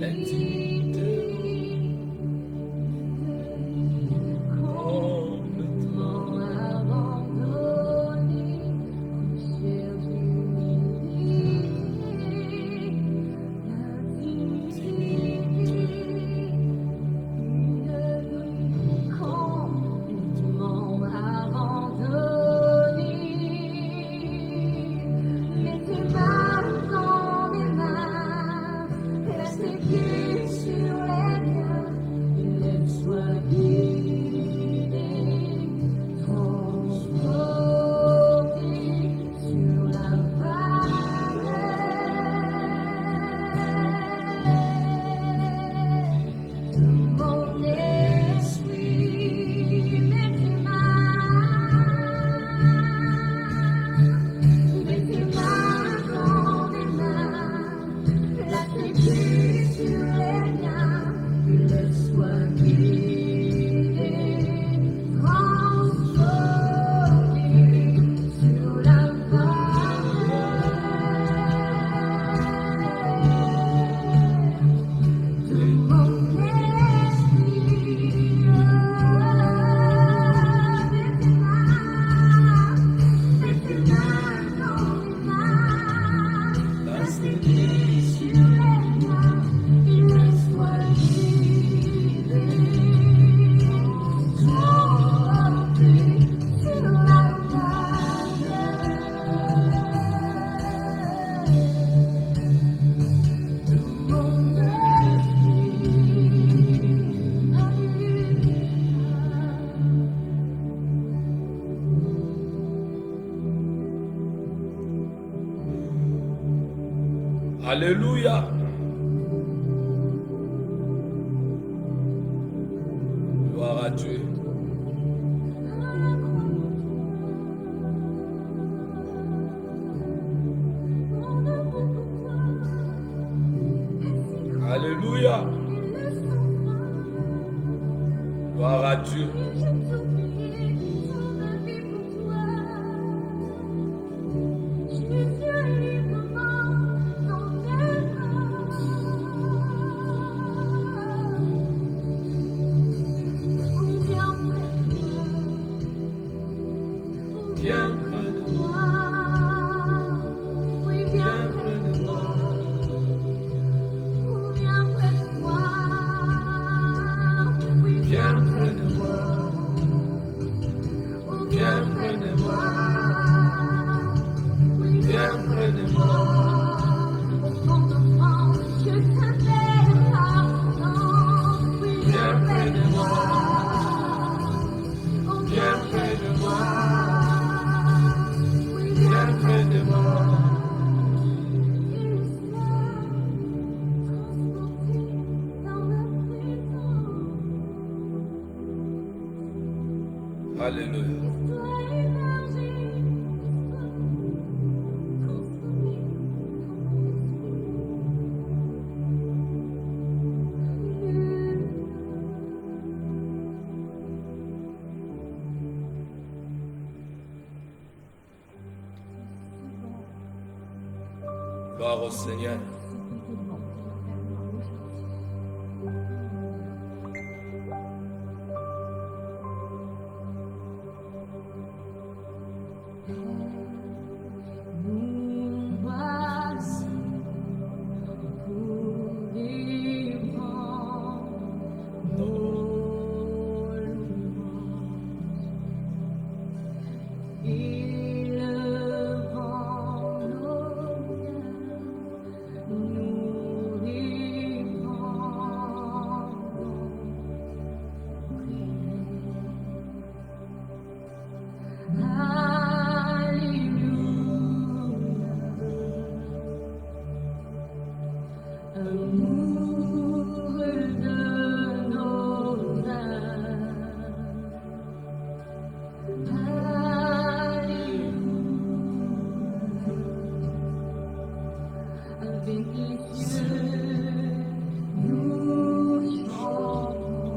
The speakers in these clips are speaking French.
L'intimité complètement abandonnée, cher d'intimité, complètement abandonnée. Mets tes mains dans mes mains, place tes pieds sur les miens, laisse-toi guider, transporter sur la vallée de mon esprit. Mets tes mains dans mes mains, place tes pieds sur les miens, laisse-toi guider, transporter sur la vallée de mon esprit. Mets tes mains dans mes mains, place tes pieds sur les miens, laisse-toi guider, transporter sur la vallée de mon esprit. Alléluia. Gloire à Dieu. Alléluia. Gloire à Dieu. Viens près de moi. Viens près de moi. Viens près de moi. Viens près de moi. Viens près de moi. Viens près de moi. Je t'appelle pardon. Viens près de moi. Viens près de moi. Viens près de moi. Alléluia. Gloire au Seigneur. Nous voici pour vivre nos louanges, élevant nos cœurs, nous vivons amoureux de nos âmes. Alléluia. Avec les cieux, nous chantons.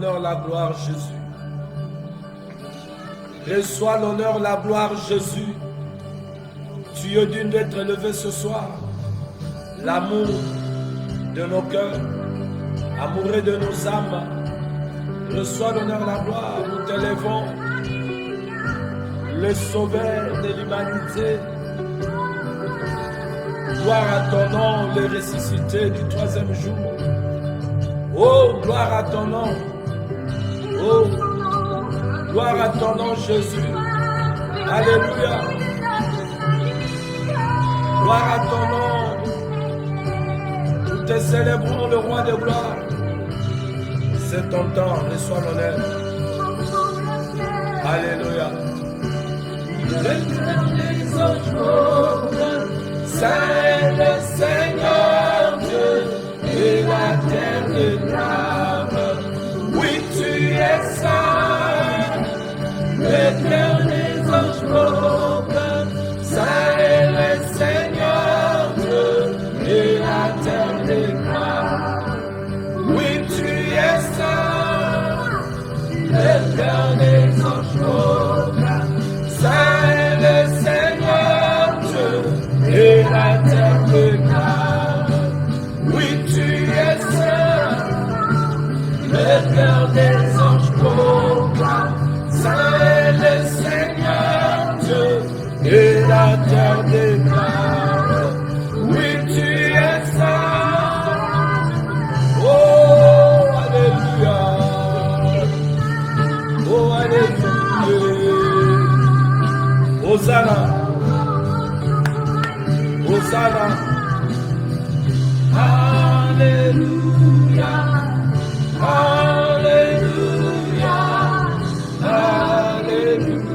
l'honneur, la gloire, Jésus. Reçois l'honneur, la gloire, Jésus. Tu es digne d'être élevé ce soir. L'amour de nos cœurs, amoureux de nos âmes. Reçois l'honneur, la gloire. Nous t'élèvons, le sauveur de l'humanité. Gloire à ton nom, le ressuscité du troisième jour. Oh, gloire à ton nom. Oh, gloire à ton nom, Jésus. Alléluia. Gloire à ton nom. Nous te célébrons, le roi de gloire. C'est ton temps, reçois l'honneur. Alléluia. Saint le Seigneur Dieu et la terre déclare. Oui, tu es saint. L'éternel ange vocal. Saint le Seigneur Dieu et la terre déclare. Oui, tu es saint. L'éternel ange vocal. Saint le Seigneur Dieu et la terre déclare. Oui, tu es saint. L'éternel ange vocal. Saint le Seigneur Dieu et la terre déclare. Oui, tu es saint. Oh, alléluia. Oh, alléluia. Hosanna. Hosanna. Alléluia. Alléluia. Alléluia.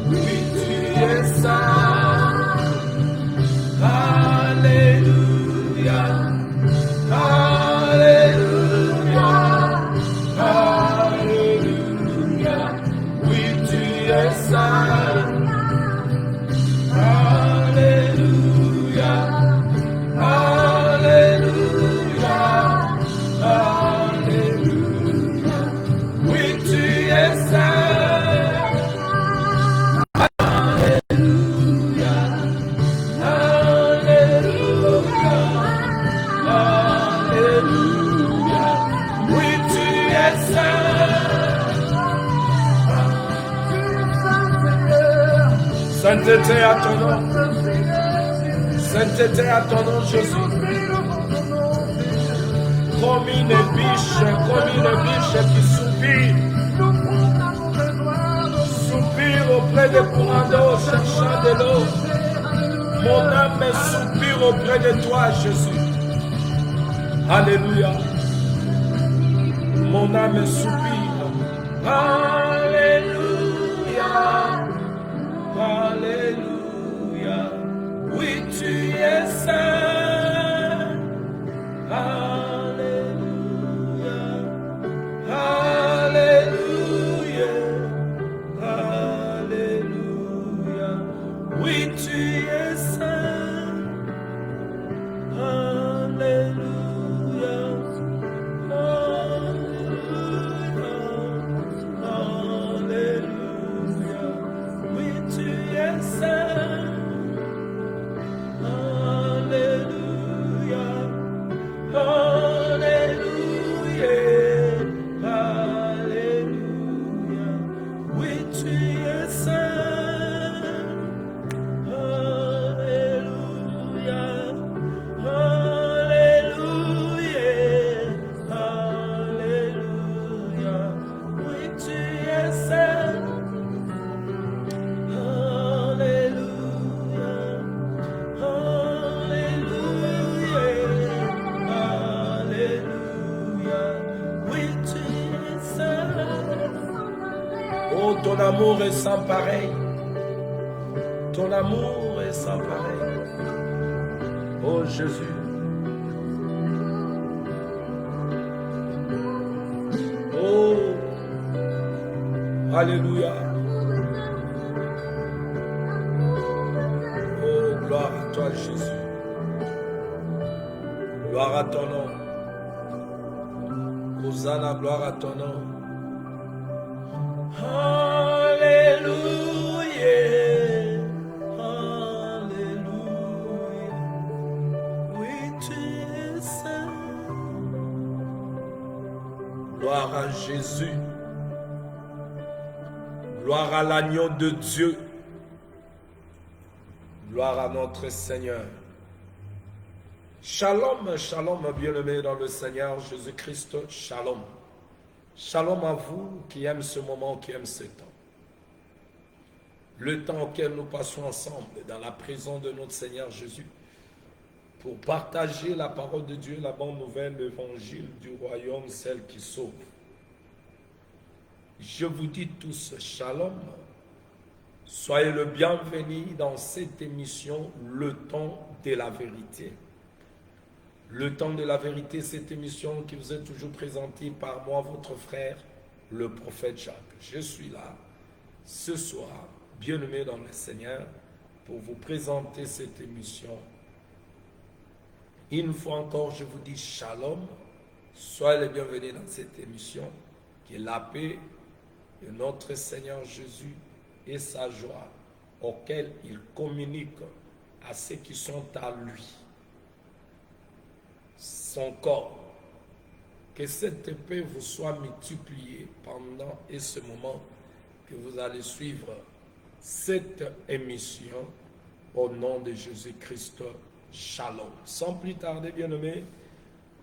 Oui, tu es saint. Alléluia. Alléluia. Alléluia. Oui, tu es saint. Alléluia. Alléluia. Alléluia. Oui, tu es saint. Alléluia. Alléluia. Alléluia. Oui, tu es saint. Sainteté à ton nom. Sainteté à ton nom, Jésus. Comme une biche qui soupire. Soupire auprès des courants d'eau, cherchant de l'eau. Mon âme soupire auprès de toi, Jésus. Alléluia. Mon âme soupire. Alléluia. Alléluia. Oui, tu es saint. Alléluia. Alléluia. Alléluia. Oui, tu es saint. Alléluia. Alléluia. Oui, tu es saint. Alléluia. Alléluia. Alléluia. Oui, tu es saint. Alléluia. Alléluia. Alléluia. Oui, tu es saint. Alléluia. Alléluia. Alléluia. Oui, tu es saint. Oh, ton amour est sans pareil. Ton amour est sans pareil. Oh, Jésus. Oh, alléluia. Oh, gloire à toi, Jésus. Gloire à ton nom. Hosanna, gloire à ton nom. Alléluia, Alléluia, oui tu es saint. Gloire à Jésus, gloire à l'agneau de Dieu, gloire à notre Seigneur. Shalom, shalom, bien-aimés dans le Seigneur Jésus-Christ, shalom. Shalom à vous qui aiment ce moment, qui aiment ce temps. Le temps auquel nous passons ensemble dans la présence de notre Seigneur Jésus pour partager la parole de Dieu, la bonne nouvelle, l'évangile du royaume, celle qui sauve. Je vous dis tous shalom. Soyez le bienvenu dans cette émission, le temps de la vérité. Le temps de la vérité, cette émission qui vous est toujours présentée par moi, votre frère, le prophète Jacques. Je suis là ce soir, bien-aimé dans le Seigneur, pour vous présenter cette émission. Une fois encore, je vous dis shalom. Soyez les bienvenus dans cette émission, qui est la paix de notre Seigneur Jésus et sa joie, auquel il communique à ceux qui sont à lui. Son corps, que cette paix vous soit multipliée pendant et ce moment que vous allez suivre cette émission au nom de Jésus-Christ. Shalom. Sans plus tarder, bien-aimés,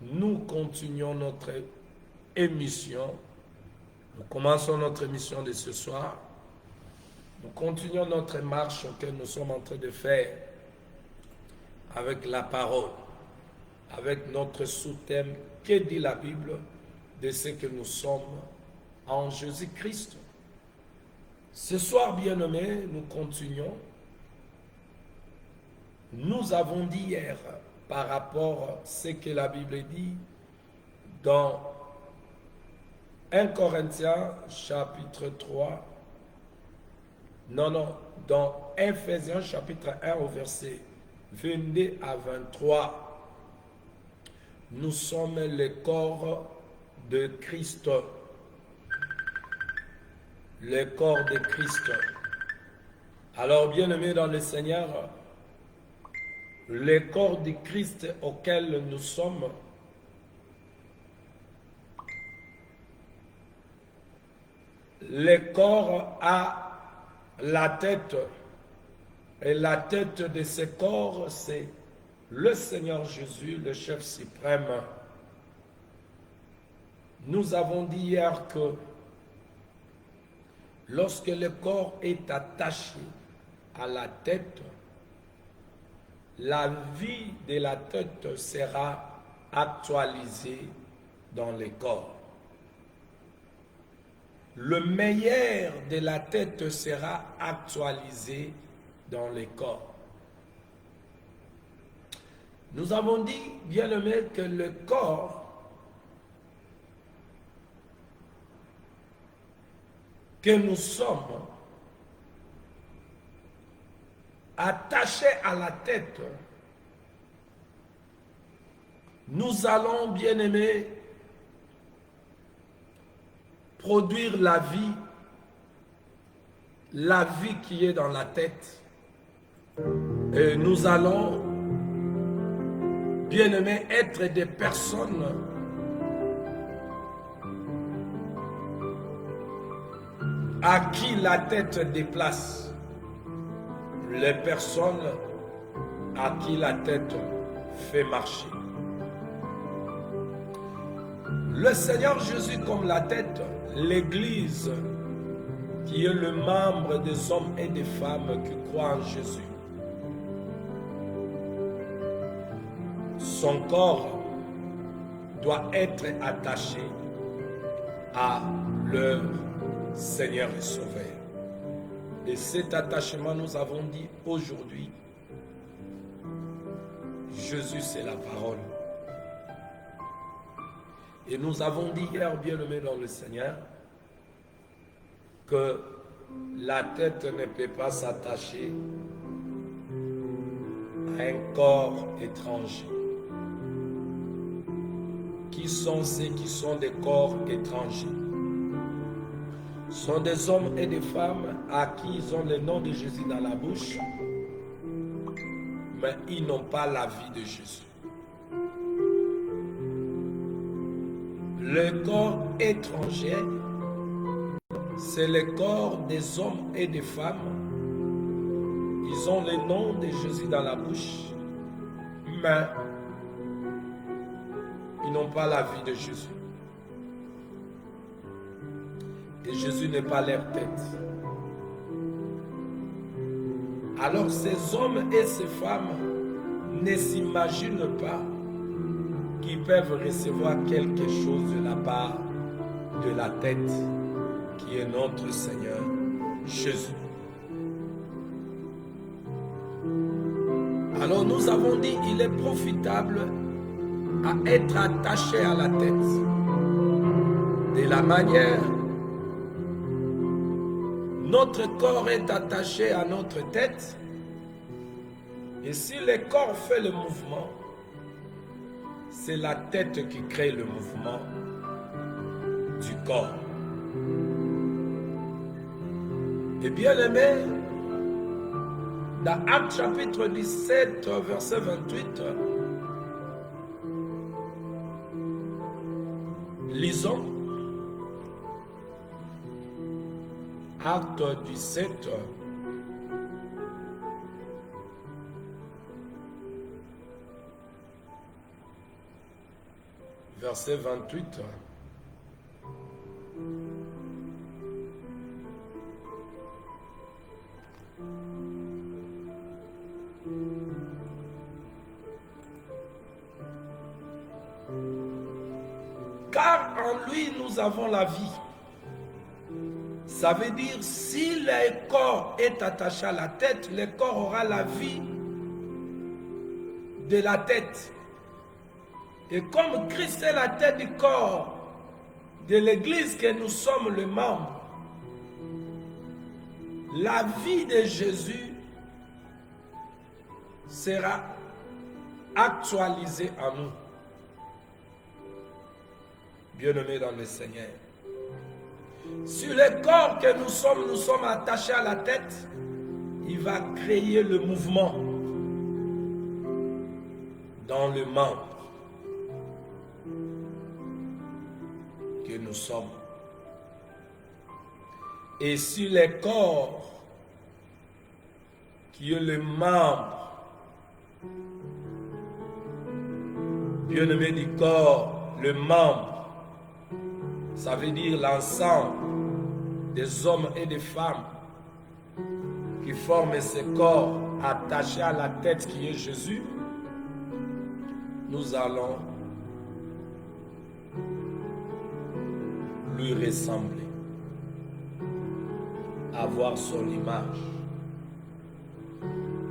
nous continuons notre émission. Nous commençons notre émission de ce soir. Nous continuons notre marche que nous sommes en train de faire avec la parole, avec notre sous-thème « Que dit la Bible de ce que nous sommes en Jésus-Christ ?» Ce soir, bien-aimés, nous continuons. Nous avons dit hier, par rapport à ce que la Bible dit dans 1 Corinthiens chapitre 3, dans Ephésiens chapitre 1 au verset 22 à 23, nous sommes le corps de Christ. Le corps de Christ. Alors, bien-aimés dans le Seigneur, le corps de Christ auquel nous sommes, le corps a la tête, et la tête de ce corps, c'est le Seigneur Jésus, le chef suprême. Nous avons dit hier que lorsque le corps est attaché à la tête, la vie de la tête sera actualisée dans le corps. Le meilleur de la tête sera actualisé dans le corps. Nous avons dit, bien-aimés, que le corps que nous sommes attachés à la tête, nous allons, bien-aimés, produire la vie qui est dans la tête. Et nous allons, bien-aimés, être des personnes à qui la tête déplace. Les personnes à qui la tête fait marcher. Le Seigneur Jésus comme la tête, l'Église qui est le membre des hommes et des femmes qui croient en Jésus. Son corps doit être attaché à leur Seigneur et Sauveur. Et cet attachement, nous avons dit aujourd'hui, Jésus c'est la parole. Et nous avons dit hier, bien-aimés dans le Seigneur, que la tête ne peut pas s'attacher à un corps étranger qui qui sont ceux qui sont des corps étrangers. Ce sont des hommes et des femmes à qui ils ont le nom de Jésus dans la bouche, mais ils n'ont pas la vie de Jésus. Le corps étranger, c'est le corps des hommes et des femmes. Ils ont le nom de Jésus dans la bouche, mais ils n'ont pas la vie de Jésus. Et Jésus n'est pas leur tête. Alors ces hommes et ces femmes ne s'imaginent pas qu'ils peuvent recevoir quelque chose de la part de la tête qui est notre Seigneur Jésus. Alors nous avons dit qu'il est profitable à être attaché à la tête. De la manière, notre corps est attaché à notre tête. Et si le corps fait le mouvement, c'est la tête qui crée le mouvement du corps. Et bien aimé, dans Actes chapitre 17, verset 28, lisons Actes 17, verset 28. Car en lui nous avons la vie. Ça veut dire, si le corps est attaché à la tête, le corps aura la vie de la tête. Et comme Christ est la tête du corps de l'Église que nous sommes le membre, la vie de Jésus sera actualisée en nous. Bien-aimés dans le Seigneur. Sur le corps que nous sommes attachés à la tête, il va créer le mouvement dans le membre que nous sommes. Et sur le corps qui est le membre, bien-aimé du corps, le membre, ça veut dire l'ensemble des hommes et des femmes qui forment ce corps attaché à la tête qui est Jésus. Nous allons lui ressembler, avoir son image.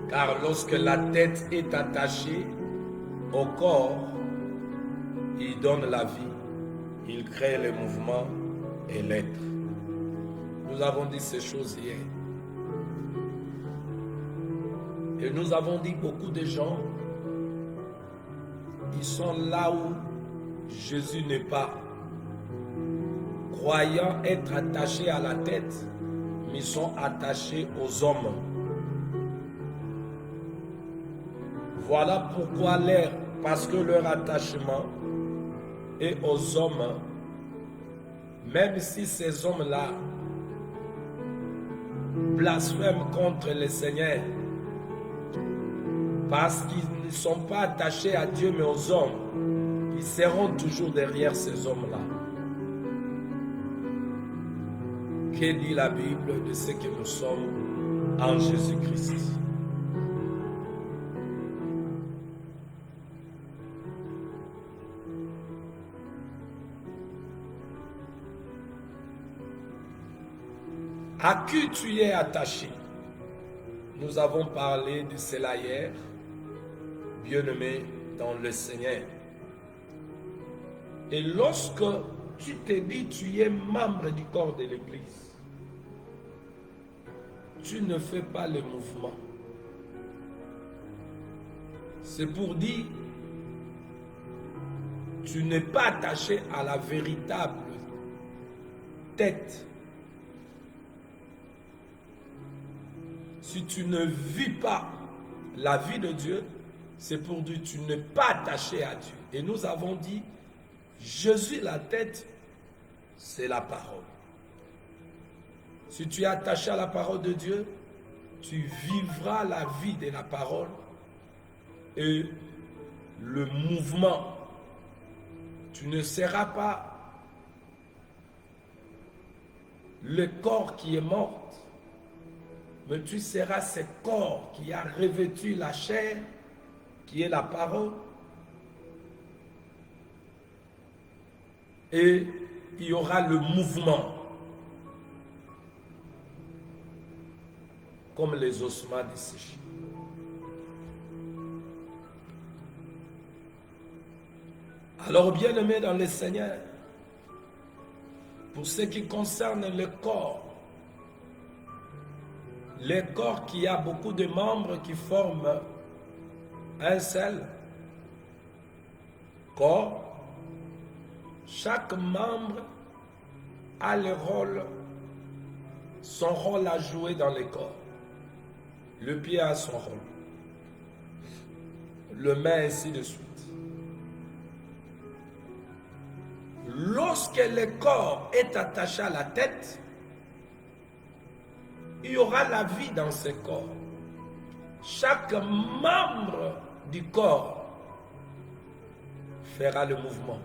Car lorsque la tête est attachée au corps, il donne la vie. Il crée le mouvement et l'être. Nous avons dit ces choses hier. Et nous avons dit beaucoup de gens, ils sont là où Jésus n'est pas. Croyant être attachés à la tête, mais ils sont attachés aux hommes. Voilà pourquoi parce que leur attachement et aux hommes, même si ces hommes-là blasphèment contre le Seigneur, parce qu'ils ne sont pas attachés à Dieu mais aux hommes, ils seront toujours derrière ces hommes-là. Que dit la Bible de ce que nous sommes en Jésus-Christ? À qui tu es attaché? Nous avons parlé de cela hier, bien-aimé dans le Seigneur. Et lorsque tu te dis tu es membre du corps de l'Église, tu ne fais pas le mouvement. C'est pour dire, tu n'es pas attaché à la véritable tête, si tu ne vis pas la vie de Dieu, c'est pour dire que tu n'es pas attaché à Dieu. Et nous avons dit, Jésus la tête, c'est la parole. Si tu es attaché à la parole de Dieu, tu vivras la vie de la parole et le mouvement. Tu ne seras pas le corps qui est mort, mais tu seras ce corps qui a revêtu la chair, qui est la parole. Et il y aura le mouvement, comme les ossements desséchés. Alors, bien-aimés dans le Seigneur, pour ce qui concerne le corps qui a beaucoup de membres qui forment un seul corps, chaque membre a le rôle, son rôle à jouer dans le corps. Le pied a son rôle, le main ainsi de suite. Lorsque le corps est attaché à la tête, il y aura la vie dans ce corps. Chaque membre du corps fera le mouvement.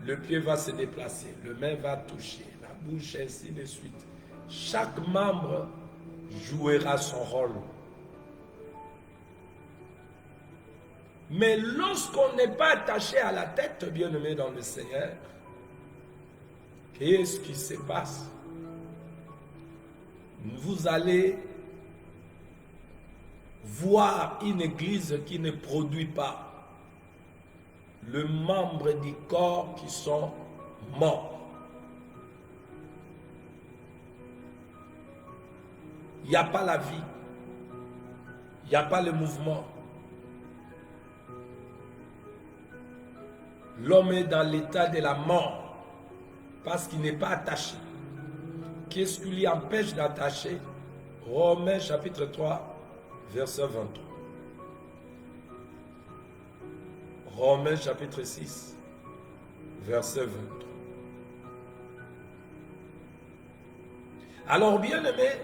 Le pied va se déplacer, le main va toucher, la bouche ainsi de suite. Chaque membre jouera son rôle. Mais lorsqu'on n'est pas attaché à la tête, bien-aimé dans le Seigneur, qu'est-ce qui se passe? Vous allez voir une église qui ne produit pas les membres du corps qui sont morts. Il n'y a pas la vie, il n'y a pas le mouvement. L'homme est dans l'état de la mort parce qu'il n'est pas attaché. Qu'est-ce qui lui empêche d'attacher? Romains chapitre 3, verset 23. Romains chapitre 6, verset 23. Alors, bien-aimés,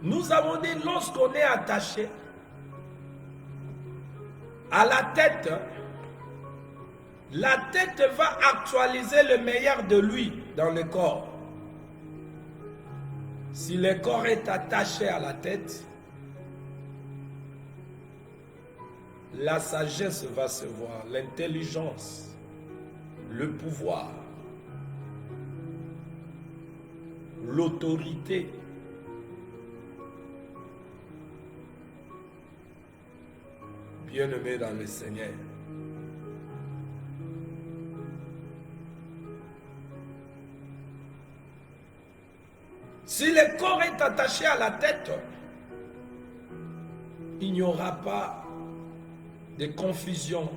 nous avons dit, lorsqu'on est attaché à la tête va actualiser le meilleur de lui dans le corps. Si le corps est attaché à la tête, la sagesse va se voir, l'intelligence, le pouvoir, l'autorité. Bien-aimés dans le Seigneur. Si le corps est attaché à la tête, il n'y aura pas de confusion.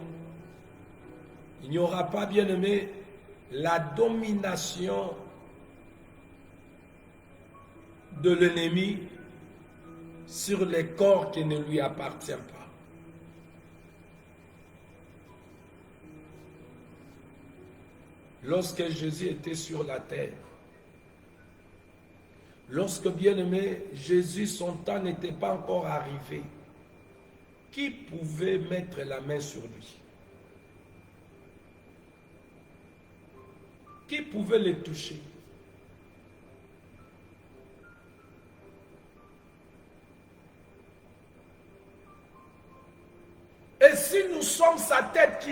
Il n'y aura pas, bien-aimé, la domination de l'ennemi sur le corps qui ne lui appartient pas. Lorsque Jésus était sur la terre, lorsque, bien-aimé, Jésus, son temps n'était pas encore arrivé, qui pouvait mettre la main sur lui? Qui pouvait le toucher? Et si nous sommes sa tête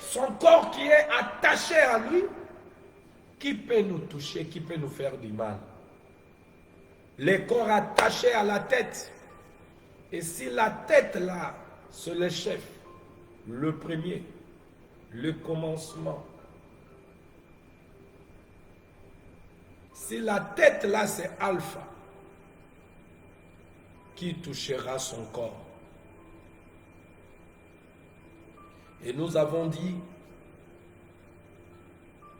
son corps qui est attaché à lui, qui peut nous toucher, qui peut nous faire du mal? Le corps attaché à la tête. Et si la tête là, c'est le chef, le premier, le commencement. Si la tête là, c'est alpha, qui touchera son corps. Et nous avons dit,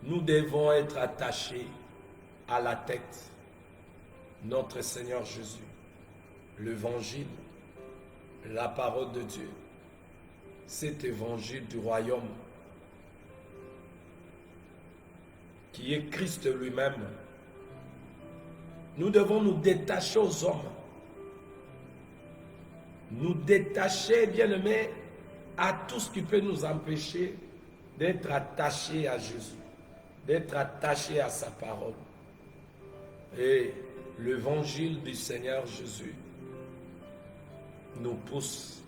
nous devons être attachés à la tête, notre Seigneur Jésus, l'évangile, la parole de Dieu, cet évangile du royaume qui est Christ lui-même. Nous devons nous détacher aux hommes, nous détacher, bien-aimés, à tout ce qui peut nous empêcher d'être attachés à Jésus, d'être attachés à sa parole. Et l'évangile du Seigneur Jésus nous pousse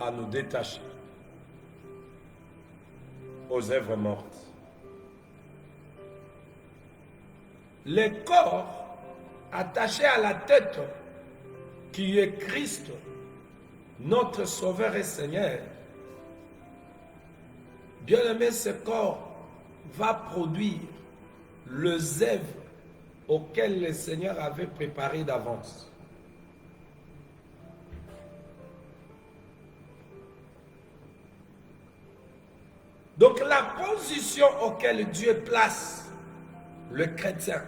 à nous détacher aux œuvres mortes. Le corps attaché à la tête qui est Christ, notre Sauveur et Seigneur, bien-aimé, ce corps va produire les œuvres auxquelles le Seigneur avait préparé d'avance. Donc la position auquel Dieu place le chrétien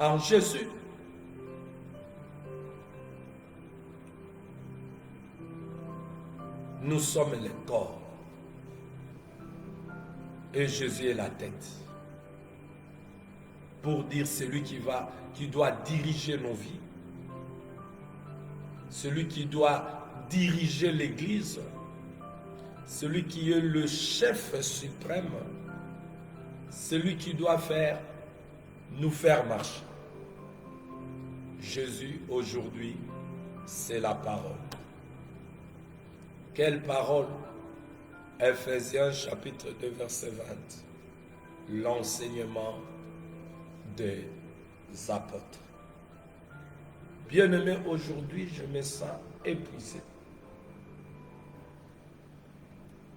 en Jésus, nous sommes le corps et Jésus est la tête. Pour dire celui qui doit diriger nos vies, celui qui doit diriger l'Église, celui qui est le chef suprême, celui qui doit nous faire marcher. Jésus, aujourd'hui, c'est la parole. Quelle parole? Ephésiens chapitre 2, verset 20. L'enseignement des apôtres. Bien-aimé, aujourd'hui, je me sens épuisé.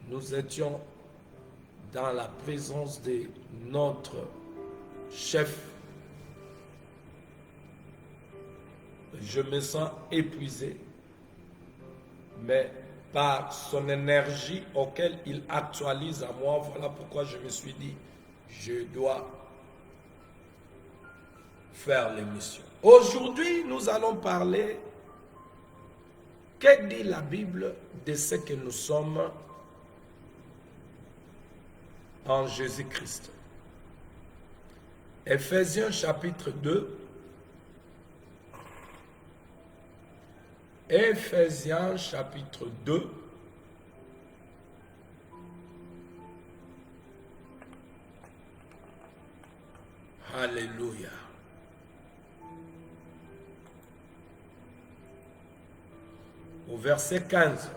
Nous étions dans la présence de notre chef. Je me sens épuisé, mais par son énergie auquel il actualise à moi, voilà pourquoi je me suis dit, je dois faire l'émission. Aujourd'hui, nous allons parler, que dit la Bible de ce que nous sommes en Jésus-Christ. Ephésiens chapitre 2. Ephésiens chapitre 2. Alléluia. Au verset 15.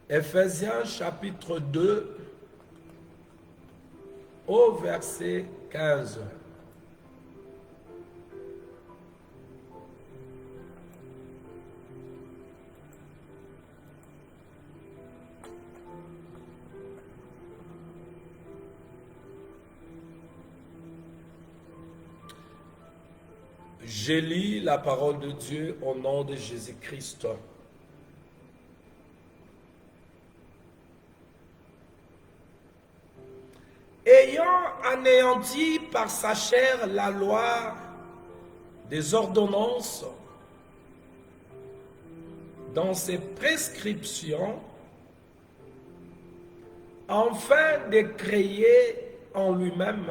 Ephésiens chapitre 2 au verset 15. Je lis la parole de Dieu au nom de Jésus-Christ. Ayant anéanti par sa chair la loi des ordonnances dans ses prescriptions, afin de créer en lui-même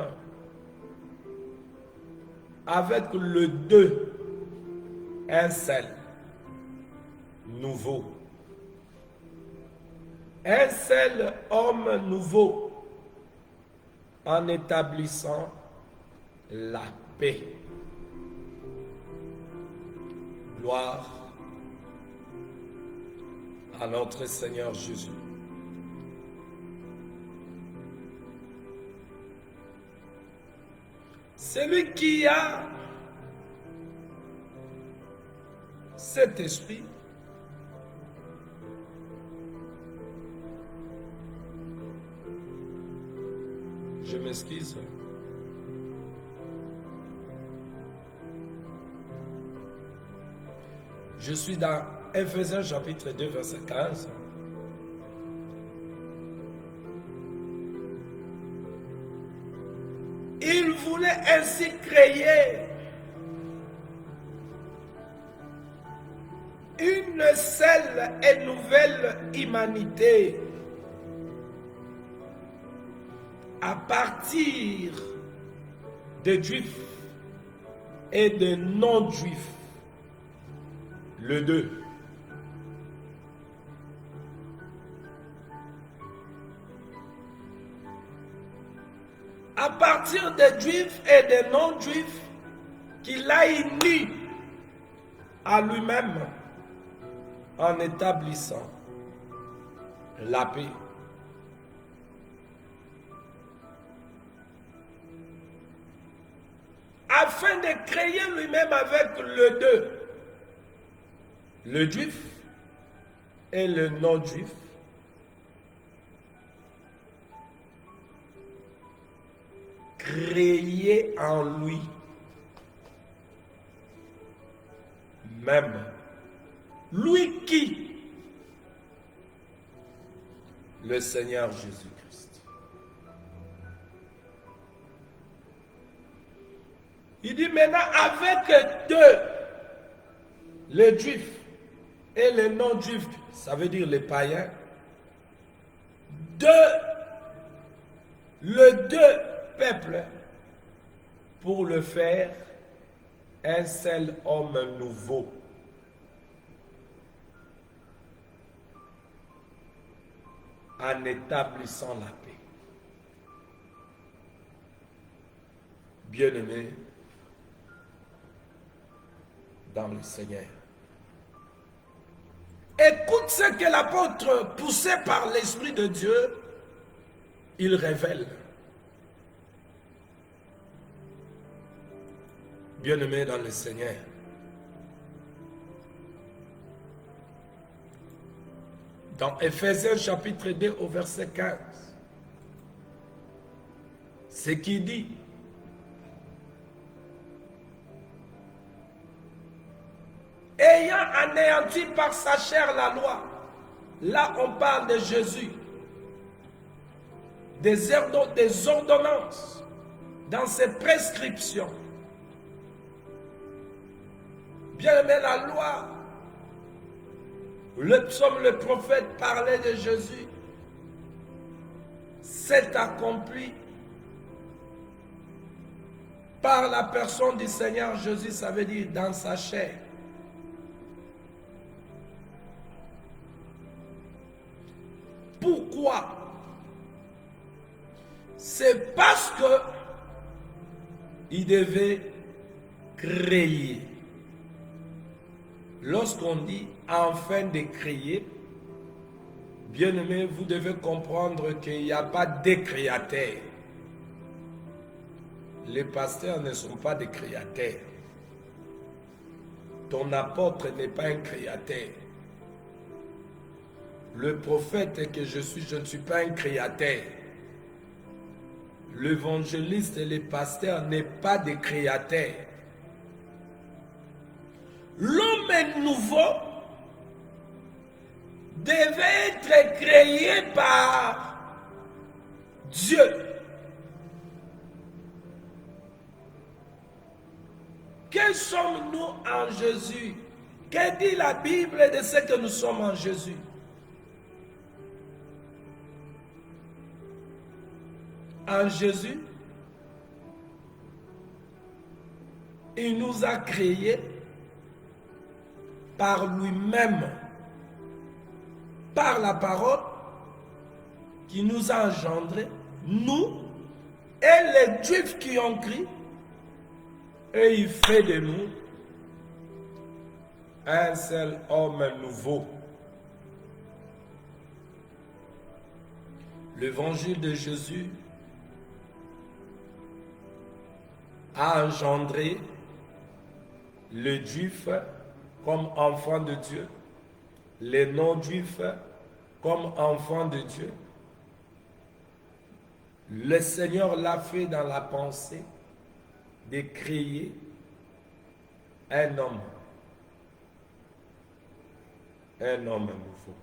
avec le deux un seul nouveau, un seul homme nouveau, en établissant la paix. Gloire à notre Seigneur Jésus. cet esprit je m'excuse. Je suis dans Ephésiens chapitre 2 verset 15. Il voulait ainsi créer une seule et nouvelle humanité à partir des Juifs et des non-Juifs. Le 2. À partir des Juifs et des non-Juifs qu'il a unis à lui-même en établissant la paix. Afin de créer lui-même avec le 2, le juif et le non-juif, créer en lui même, lui qui, le Seigneur Jésus-Christ. Il dit maintenant avec deux, les juifs et les non-juifs, ça veut dire les païens, le deux peuples pour le faire un seul homme nouveau. En établissant la paix. Bien-aimés dans le Seigneur. Écoute ce que l'apôtre, poussé par l'Esprit de Dieu, il révèle. Bien-aimés dans le Seigneur. Dans Ephésiens chapitre 2 au verset 15, ce qui dit, ayant anéanti par sa chair la loi, là on parle de Jésus, des ordonnances, dans ses prescriptions. Bien aimé, la loi, le psaume, le prophète parlait de Jésus. C'est accompli par la personne du Seigneur Jésus, ça veut dire dans sa chair. Pourquoi? C'est parce que il devait créer. Lorsqu'on dit enfin de créer, bien-aimé, vous devez comprendre qu'il n'y a pas de créateurs. Les pasteurs ne sont pas des créateurs. Ton apôtre n'est pas un créateur. Le prophète que je suis, je ne suis pas un créateur. L'évangéliste et les pasteurs n'est pas des créateurs. L'homme nouveau devait être créé par Dieu. Que sommes-nous en Jésus? Que dit la Bible de ce que nous sommes en Jésus? En Jésus, il nous a créés par lui-même, par la parole qui nous a engendrés, nous et les Juifs qui ont crié, et il fait de nous un seul homme nouveau. L'évangile de Jésus a engendré le Juif comme enfants de Dieu, les non-juifs comme enfants de Dieu. Le Seigneur l'a fait dans la pensée de créer un homme nouveau.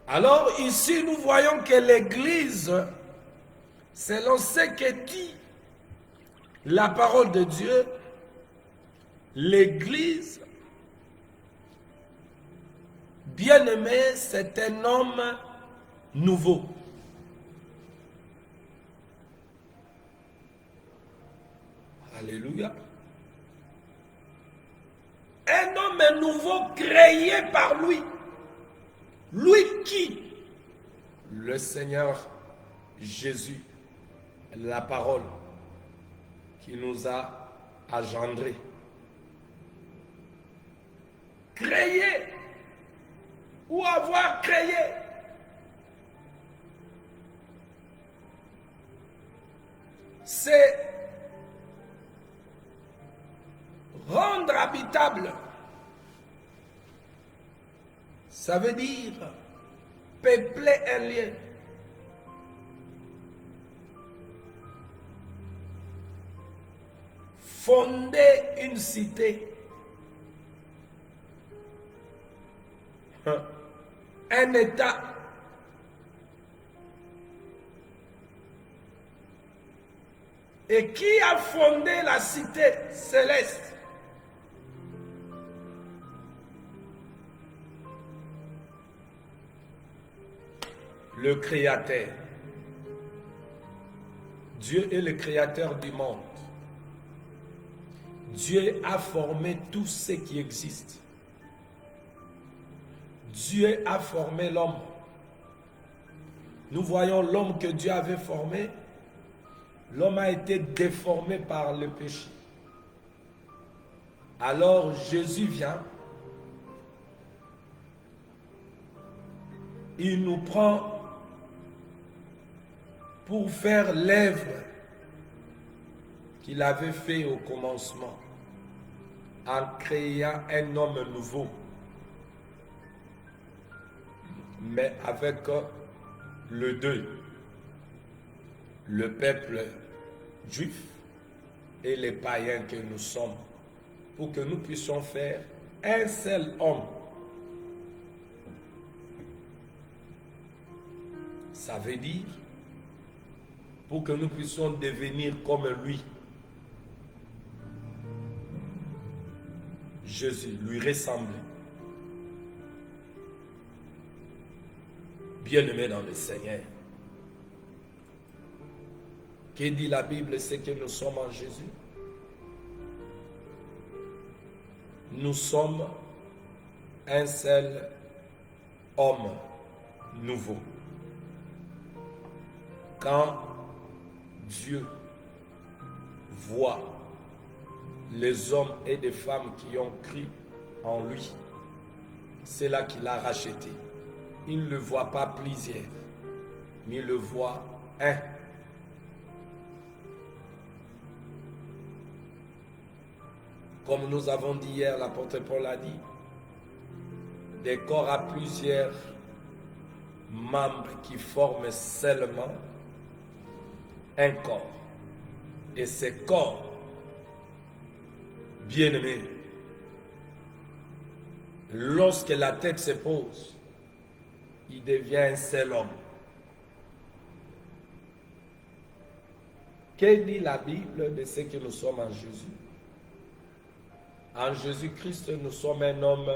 Alors ici, nous voyons que l'Église, selon ce que dit la parole de Dieu, l'Église, bien-aimé, c'est un homme nouveau. Alléluia. Un homme nouveau créé par lui. Lui qui? Le Seigneur Jésus, la parole qui nous a engendrés. Créé ou avoir créé. C'est rendre habitable. Ça veut dire peupler un lieu. Fonder une cité. Un État. Et qui a fondé la cité céleste? Le Créateur. Dieu est le Créateur du monde. Dieu a formé tout ce qui existe. Dieu a formé l'homme. Nous voyons l'homme que Dieu avait formé. L'homme a été déformé par le péché. Alors Jésus vient. Il nous prend pour faire l'œuvre qu'il avait fait au commencement, en créant un homme nouveau, mais avec le deuil, le peuple juif et les païens que nous sommes, pour que nous puissions faire un seul homme. Ça veut dire pour que nous puissions devenir comme lui. Jésus lui ressemblait. Bien-aimé dans le Seigneur. Que dit la Bible, c'est que nous sommes en Jésus. Nous sommes un seul homme nouveau. Quand Dieu voit les hommes et les femmes qui ont cru en lui, c'est là qu'il a racheté. Il ne le voit pas plusieurs, mais il le voit un. Comme nous avons dit hier, l'apôtre Paul a dit, des corps à plusieurs membres qui forment seulement un corps. Et ce corps, bien-aimé, lorsque la tête se pose, il devient un seul homme. Que dit la Bible de ce que nous sommes en Jésus? En Jésus-Christ, nous sommes un homme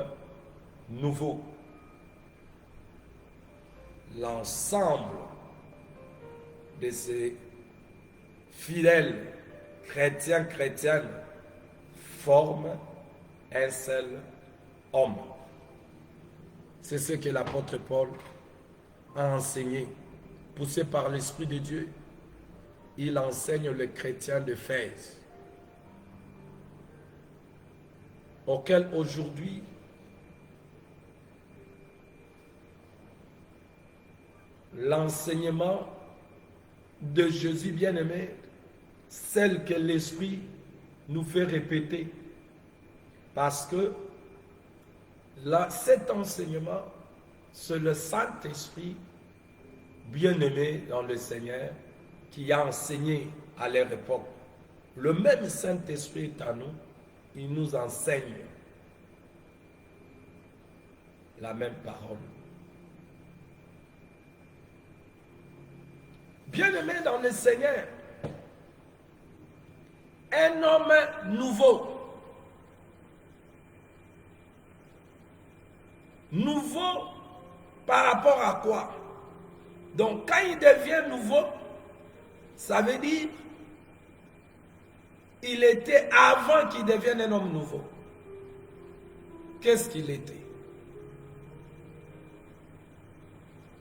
nouveau. L'ensemble de ces fidèles chrétiennes forment un seul homme. C'est ce que l'apôtre Paul a enseigné. Poussé par l'Esprit de Dieu, il enseigne les chrétiens d'Éphèse, auxquels aujourd'hui l'enseignement de Jésus bien-aimé, celle que l'Esprit nous fait répéter. Parce que là, cet enseignement, c'est le Saint-Esprit bien-aimé dans le Seigneur qui a enseigné à leur époque. Le même Saint-Esprit est à nous, il nous enseigne la même parole. Bien-aimé dans le Seigneur, un homme nouveau. Nouveau par rapport à quoi? Donc quand il devient nouveau, ça veut dire il était avant qu'il devienne un homme nouveau. Qu'est-ce qu'il était?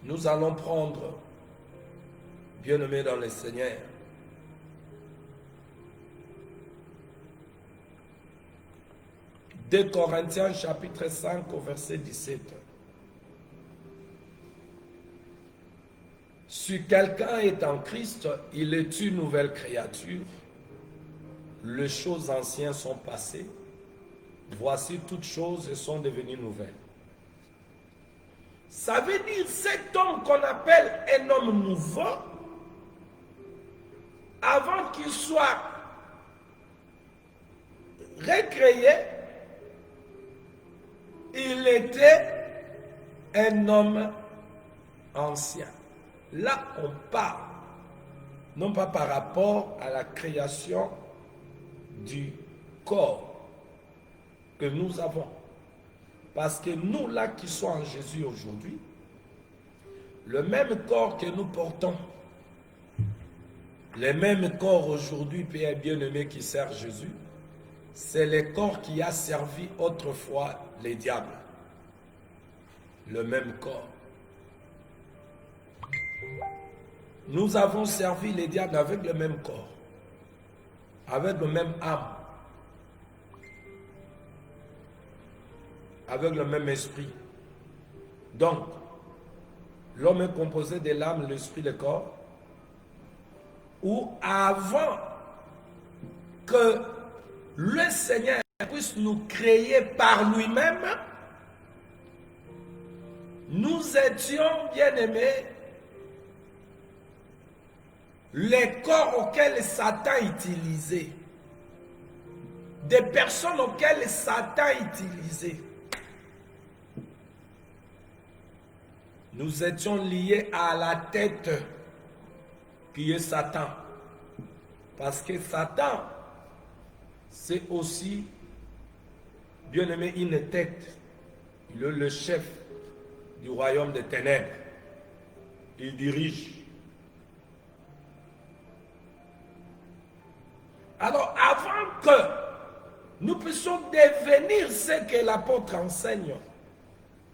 Nous allons prendre, bien-aimés dans le Seigneur, 2 Corinthiens chapitre 5 au verset 17. Si quelqu'un est en Christ, il est une nouvelle créature. Les choses anciennes sont passées. Voici toutes choses sont devenues nouvelles. Ça veut dire cet homme qu'on appelle un homme nouveau, avant qu'il soit recréé, il était un homme ancien. Là, on parle, non pas par rapport à la création du corps que nous avons. Parce que nous, là, qui sommes en Jésus aujourd'hui, le même corps que nous portons, le même corps aujourd'hui, Père bien-aimé, qui sert Jésus, c'est le corps qui a servi autrefois les diables. Le même corps. Nous avons servi les diables avec le même corps, avec le même âme, avec le même esprit. Donc, l'homme est composé de l'âme, l'esprit, le corps, où avant que le Seigneur puisse nous créer par lui-même, nous étions bien-aimés les corps auxquels Satan utilisait, des personnes auxquelles Satan utilisait. Nous étions liés à la tête qui est Satan. Parce que Satan, c'est aussi, bien aimé, une tête. Il est le chef du royaume des ténèbres. Il dirige. Alors, avant que nous puissions devenir ce que l'apôtre enseigne,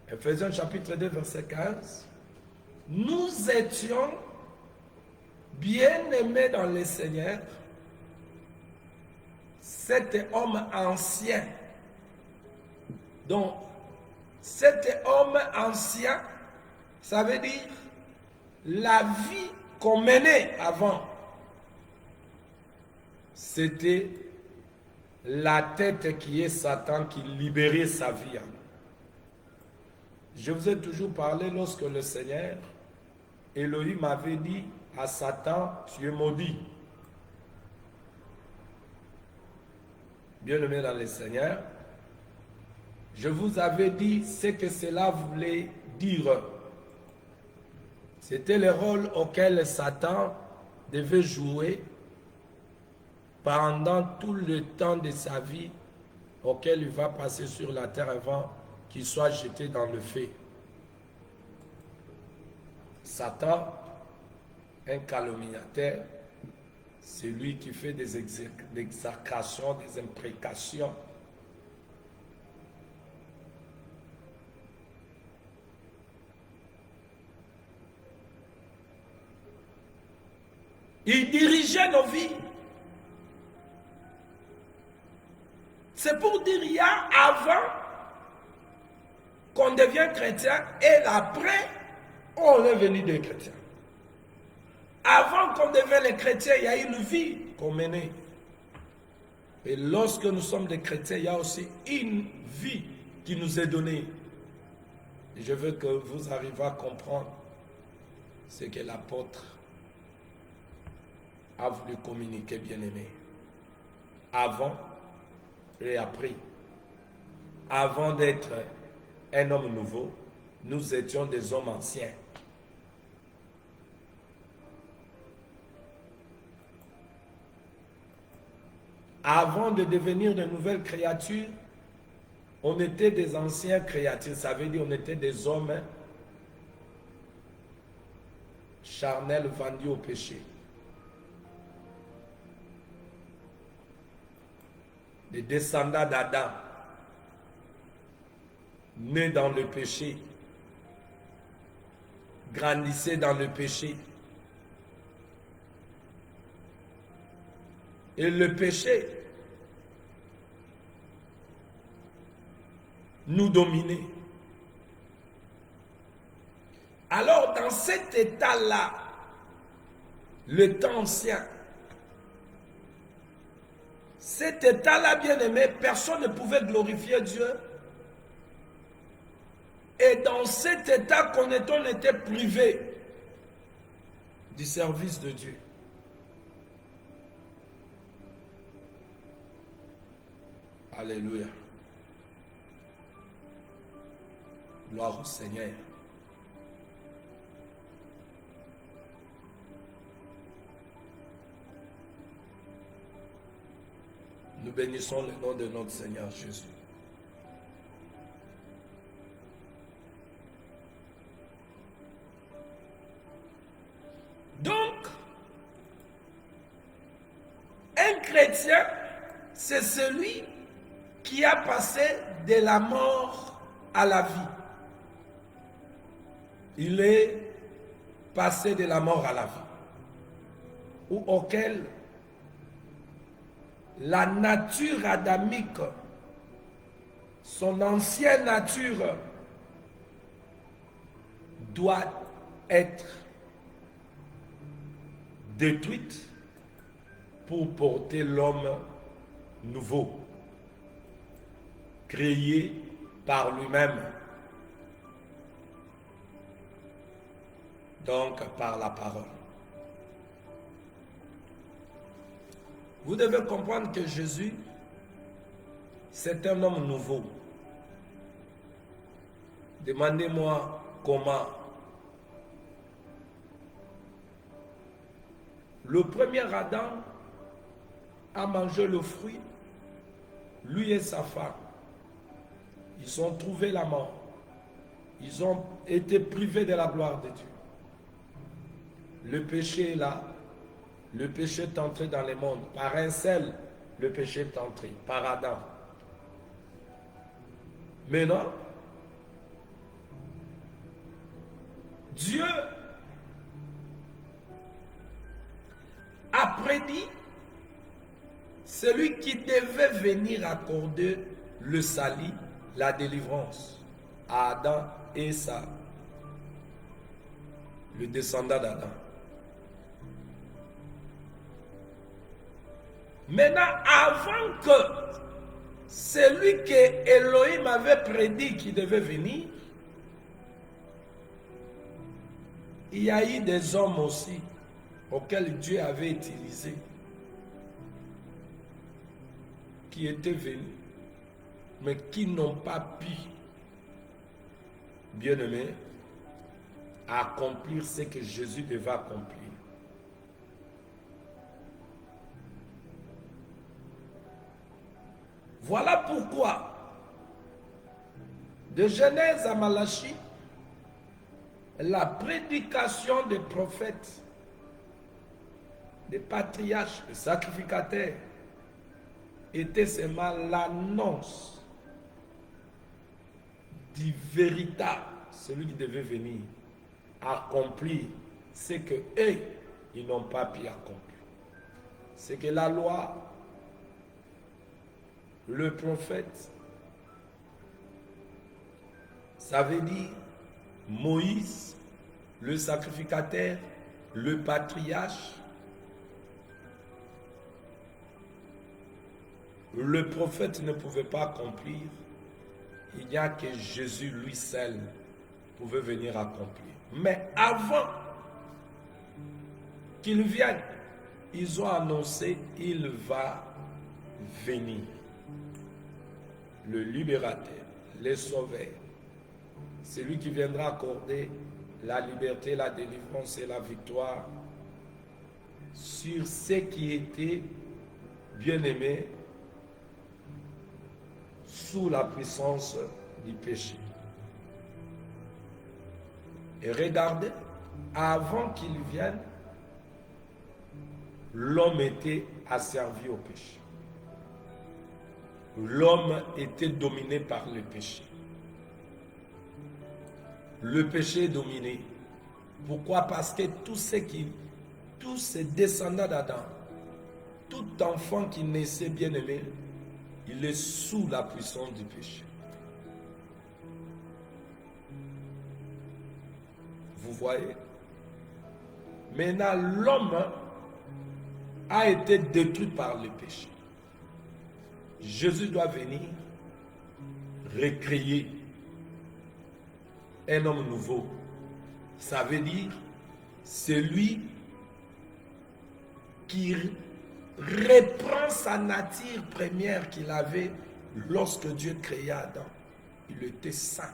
Ephésiens chapitre 2, verset 15, nous étions bien-aimés dans le Seigneur, cet homme ancien. Donc, cet homme ancien, ça veut dire la vie qu'on menait avant. C'était la tête qui est Satan qui libérait sa vie. Je vous ai toujours parlé lorsque le Seigneur, Elohim m'avait dit à Satan, tu es maudit. Bien-aimé dans le Seigneur, je vous avais dit ce que cela voulait dire. C'était le rôle auquel Satan devait jouer pendant tout le temps de sa vie auquel il va passer sur la terre avant qu'il soit jeté dans le feu. Satan, un calomniateur, c'est lui qui fait des exécrations, des imprécations. Il dirigeait nos vies. C'est pour dire, il y a avant qu'on devient chrétien et après, on est venu des chrétiens. Avant qu'on devienne les chrétiens, il y a une vie qu'on menait. Et lorsque nous sommes des chrétiens, il y a aussi une vie qui nous est donnée. Et je veux que vous arriviez à comprendre ce que l'apôtre a voulu communiquer, bien-aimé. Avant et après. Avant d'être un homme nouveau, nous étions des hommes anciens. Avant de devenir de nouvelles créatures, on était des anciens créatures. Ça veut dire on était des hommes charnels vendus au péché. Des descendants d'Adam, nés dans le péché, grandissaient dans le péché. Et le péché nous dominait. Alors dans cet état-là, le temps ancien, cet état-là, bien-aimé, personne ne pouvait glorifier Dieu. Et dans cet état qu'on était, on était privé du service de Dieu. Alléluia. Gloire au Seigneur. Nous bénissons le nom de notre Seigneur Jésus. Donc, un chrétien, c'est celui qui a passé de la mort à la vie. Il est passé de la mort à la vie, ou auquel la nature adamique, son ancienne nature, doit être détruite pour porter l'homme nouveau, créé par lui-même, donc par la parole. Vous devez comprendre que Jésus, c'est un homme nouveau. Demandez-moi comment. Le premier Adam a mangé le fruit, lui et sa femme. Ils ont trouvé la mort. Ils ont été privés de la gloire de Dieu. Le péché est là. Le péché est entré dans le monde. Par un seul, le péché est entré. Par Adam. Maintenant, Dieu a prédit celui qui devait venir accorder le salut, la délivrance à Adam et Eva, le descendant d'Adam. Maintenant, avant que celui que Elohim avait prédit qui devait venir, il y a eu des hommes aussi auxquels Dieu avait utilisé, qui étaient venus, mais qui n'ont pas pu, bien-aimés, accomplir ce que Jésus devait accomplir. Voilà pourquoi, de Genèse à Malachie, la prédication des prophètes, des patriarches, des sacrificateurs, était seulement l'annonce du véritable, celui qui devait venir accomplir ce que eux, ils n'ont pas pu accomplir. C'est que la loi, le prophète, ça veut dire Moïse, le sacrificateur, le patriarche, le prophète ne pouvait pas accomplir, il n'y a que Jésus lui seul pouvait venir accomplir. Mais avant qu'il vienne, ils ont annoncé, il va venir. Le libérateur, le sauveur, celui qui viendra accorder la liberté, la délivrance et la victoire sur ceux qui étaient bien-aimés sous la puissance du péché. Et regardez, avant qu'il vienne, l'homme était asservi au péché. L'homme était dominé par le péché. Le péché est dominé. Pourquoi? Parce que tous ces descendants d'Adam, tout enfant qui naissait bien-aimé, il est sous la puissance du péché. Vous voyez? Maintenant, l'homme a été détruit par le péché. Jésus doit venir recréer un homme nouveau. Ça veut dire celui qui reprend sa nature première qu'il avait lorsque Dieu créa Adam. Il était saint.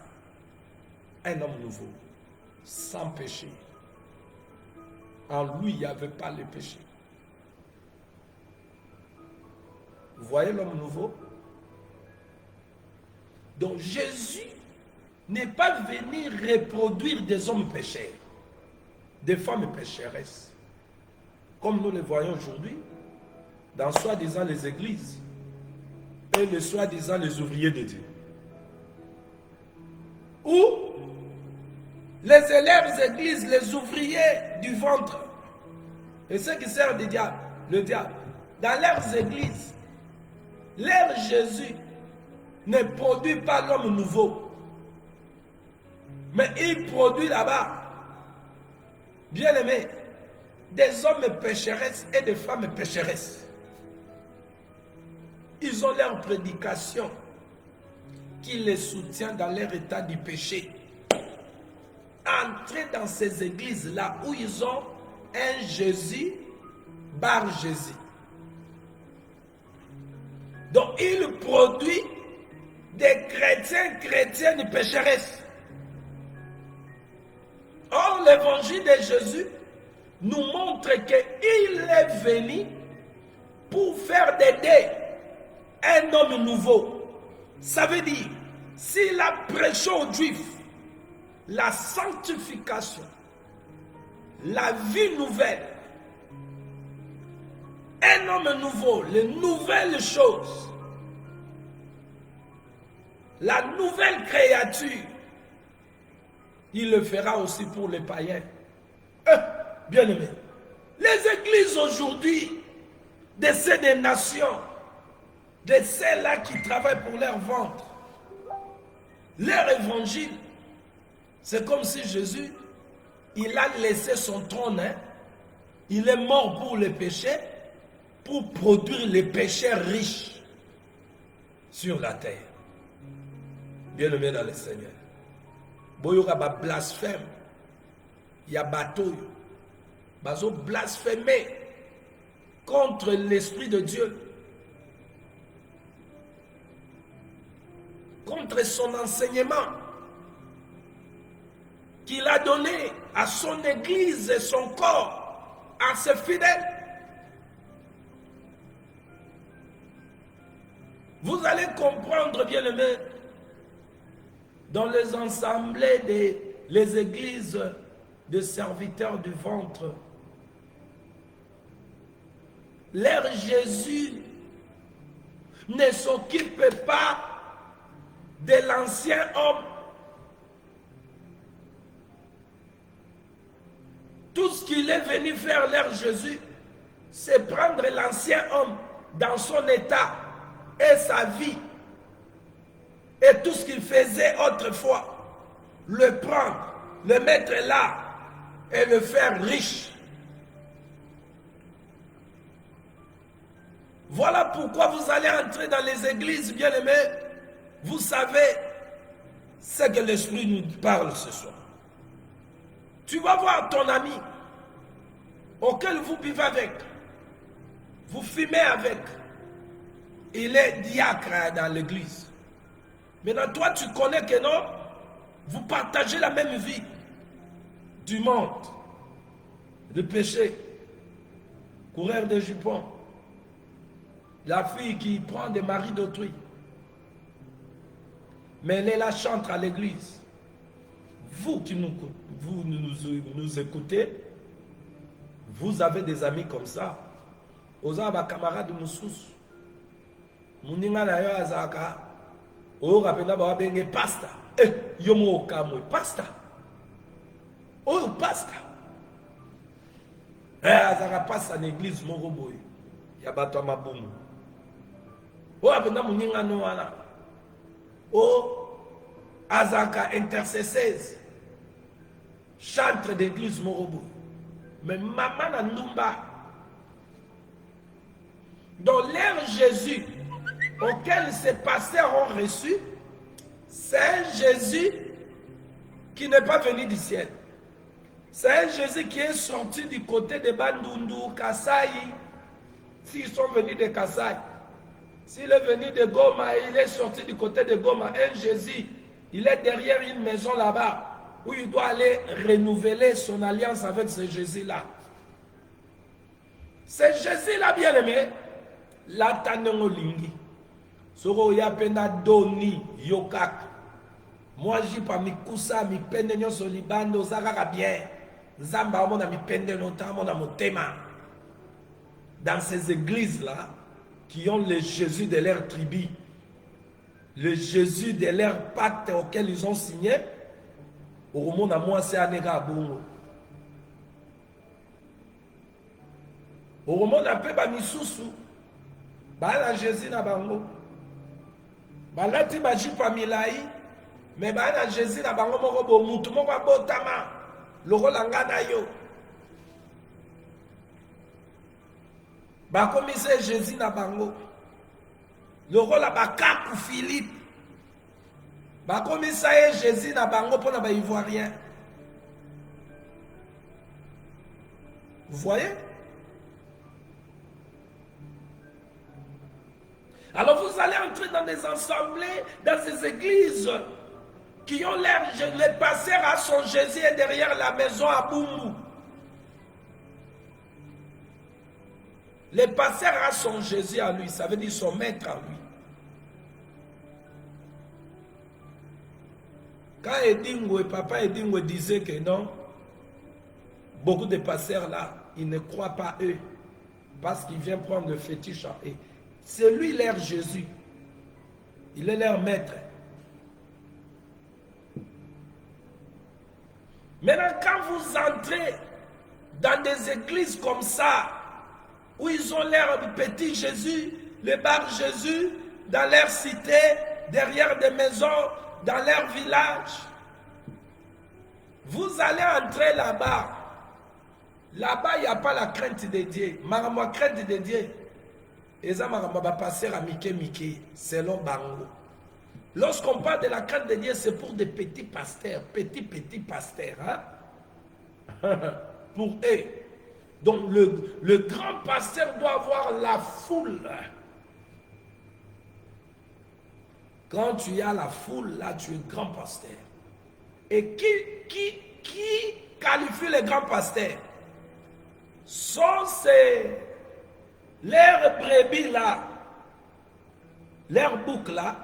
Un homme nouveau, sans péché. En lui, il n'y avait pas le péché. Vous voyez l'homme nouveau? Donc Jésus n'est pas venu reproduire des hommes pécheurs, des femmes pécheresses, comme nous les voyons aujourd'hui, dans soi-disant les églises et les soi-disant les ouvriers de Dieu. Ou les élèves églises, les ouvriers du ventre, et ceux qui servent le diable, dans leurs églises, leur Jésus ne produit pas l'homme nouveau, mais il produit là-bas, bien aimé, des hommes pécheresses et des femmes pécheresses. Ils ont leur prédication qui les soutient dans leur état du péché. Entrez dans ces églises-là où ils ont un Jésus, Bar Jésus. Donc il produit des chrétiens, chrétiennes pécheresses. Or, l'évangile de Jésus nous montre qu'il est venu pour faire d'aider un homme nouveau. Ça veut dire, s'il a prêché aux Juifs la sanctification, la vie nouvelle, un homme nouveau, les nouvelles choses, la nouvelle créature, il le fera aussi pour les païens. Bien aimé, les églises aujourd'hui de ces nations, de celles-là qui travaillent pour leur ventre, leur évangile, c'est comme si Jésus, il a laissé son trône, il est mort pour les péchés, pour produire les péchés riches sur la terre. Bien aimé dans le Seigneur. Il y a blasphème, il y a bateau, ils ont blasphémé contre l'Esprit de Dieu, contre son enseignement qu'il a donné à son Église et son corps, à ses fidèles. Vous allez comprendre, bien aimé, dans les assemblées les églises de serviteurs du ventre, leur Jésus ne s'occupe pas de l'ancien homme. Tout ce qu'il est venu faire, leur Jésus, c'est prendre l'ancien homme dans son état et sa vie et tout ce qu'il faisait autrefois, le prendre, le mettre là et le faire riche. Voilà pourquoi vous allez entrer dans les églises, bien-aimés. Vous savez ce que l'Esprit nous parle ce soir. Tu vas voir ton ami auquel vous vivez avec, vous fumez avec. Il est diacre dans l'église. Maintenant, toi, tu connais que non, vous partagez la même vie du monde, de péché, courir des jupons, la fille qui prend des maris d'autrui. Mais elle est la chantre à l'église. Vous qui nous écoutez, vous avez des amis comme ça. Vous avez des camarades Moussous. Mouninga na yo azaka. O rapenda ba benge pasta. Yomo okamwe pasta. Oh pasta. Azaka pasta na église moko boy. Ya bato mabumu. O rapenda mouninga no wana. O azaka intercesseuse. Chantre d'église moko boy. Mais maman na ndumba. Dans l'ère Jésus auquel ces pasteurs ont reçu, c'est un Jésus qui n'est pas venu du ciel. C'est un Jésus qui est sorti du côté de Bandundu, Kasaï. S'ils sont venus de Kasaï. S'il est venu de Goma, il est sorti du côté de Goma. Un Jésus, il est derrière une maison là-bas où il doit aller renouveler son alliance avec ce Jésus-là. Ce Jésus-là, bien-aimé, la tanengolingi. Soro ya pena doni yokak. Moi j'y pas mi kusa mi pende nyo solibando zakaka bien. Zamba mona mi pende notamment dans mon thème. Dans ces églises là qui ont le Jésus de leur tribu, le Jésus de leur pacte auquel ils ont signé, au monde à moi c'est anega bongo. Au monde a peu ba misusu. Ba la Jésus na bango. Balati bajipa milai, mais bana Jésus na bango moko bo mutu moko botama lokola ngana yo. Bakomise Jésus na bango lokola bakaku Philippe. Bakomisa Jésus na bango pona ba ivoirien. Vous voyez? Alors vous allez entrer dans des assemblées, dans ces églises qui ont l'air, les pasteurs à son Jésus est derrière la maison à Boumou. Les pasteurs à son Jésus à lui, ça veut dire son maître à lui. Quand Edingwe, papa Edingwe disait que non, beaucoup de pasteurs là, ils ne croient pas eux, parce qu'ils viennent prendre le fétiche en eux. C'est lui leur Jésus. Il est leur maître. Maintenant, quand vous entrez dans des églises comme ça, où ils ont leur petit Jésus, le bar Jésus, dans leur cité, derrière des maisons, dans leur village, vous allez entrer là-bas. Là-bas, il n'y a pas la crainte de Dieu. Ma crainte de Dieu. Et ça m'a passé à Mike, selon Bango. Lorsqu'on parle de la crainte de Dieu, c'est pour des petits pasteurs, petits pasteurs. Hein? Pour eux. Donc le grand pasteur doit avoir la foule. Quand tu as la foule, là, tu es grand pasteur. Et qui qualifie les grands pasteurs? Sont ces... leurs brebis là, leurs boucs là,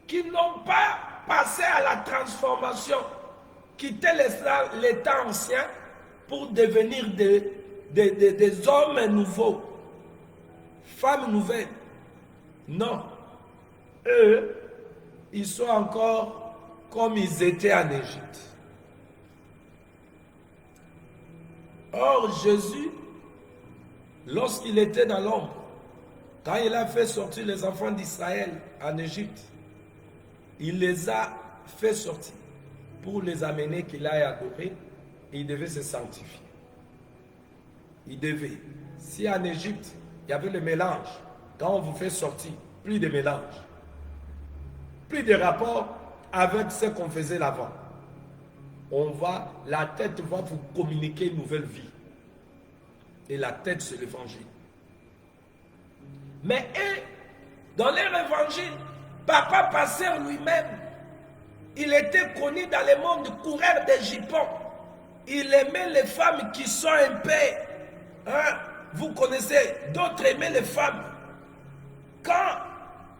qui n'ont pas passé à la transformation, quitté l'état ancien pour devenir des hommes nouveaux, femmes nouvelles. Non. Eux, ils sont encore comme ils étaient en Égypte. Or, Jésus, lorsqu'il était dans l'ombre, quand il a fait sortir les enfants d'Israël en Égypte, il les a fait sortir pour les amener qu'il aille adorer et il devait se sanctifier. Il devait. Si en Égypte, il y avait le mélange. Quand on vous fait sortir, plus de mélange. Plus de rapport avec ce qu'on faisait l'avant. La tête va vous communiquer une nouvelle vie. Et la tête, c'est l'évangile. Mais eux, dans leur évangile, Papa Pasteur lui-même, il était connu dans le monde coureur des jupons. Il aimait les femmes qui sont un peu, hein, vous connaissez, d'autres aimaient les femmes. Quand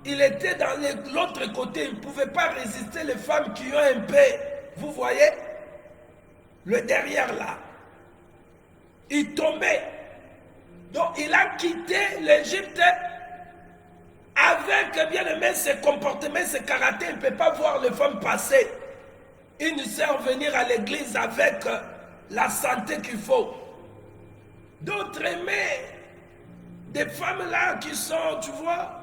il était dans l'autre côté, il ne pouvait pas résister les femmes qui ont un peu, vous voyez, le derrière là. Il tombait. Donc il a quitté l'Égypte avec, bien aimé, ses comportements, ses caractères. Il ne peut pas voir les femmes passer. Une sœur venir à l'église avec la santé qu'il faut. D'autres aimaient des femmes là qui sont, tu vois.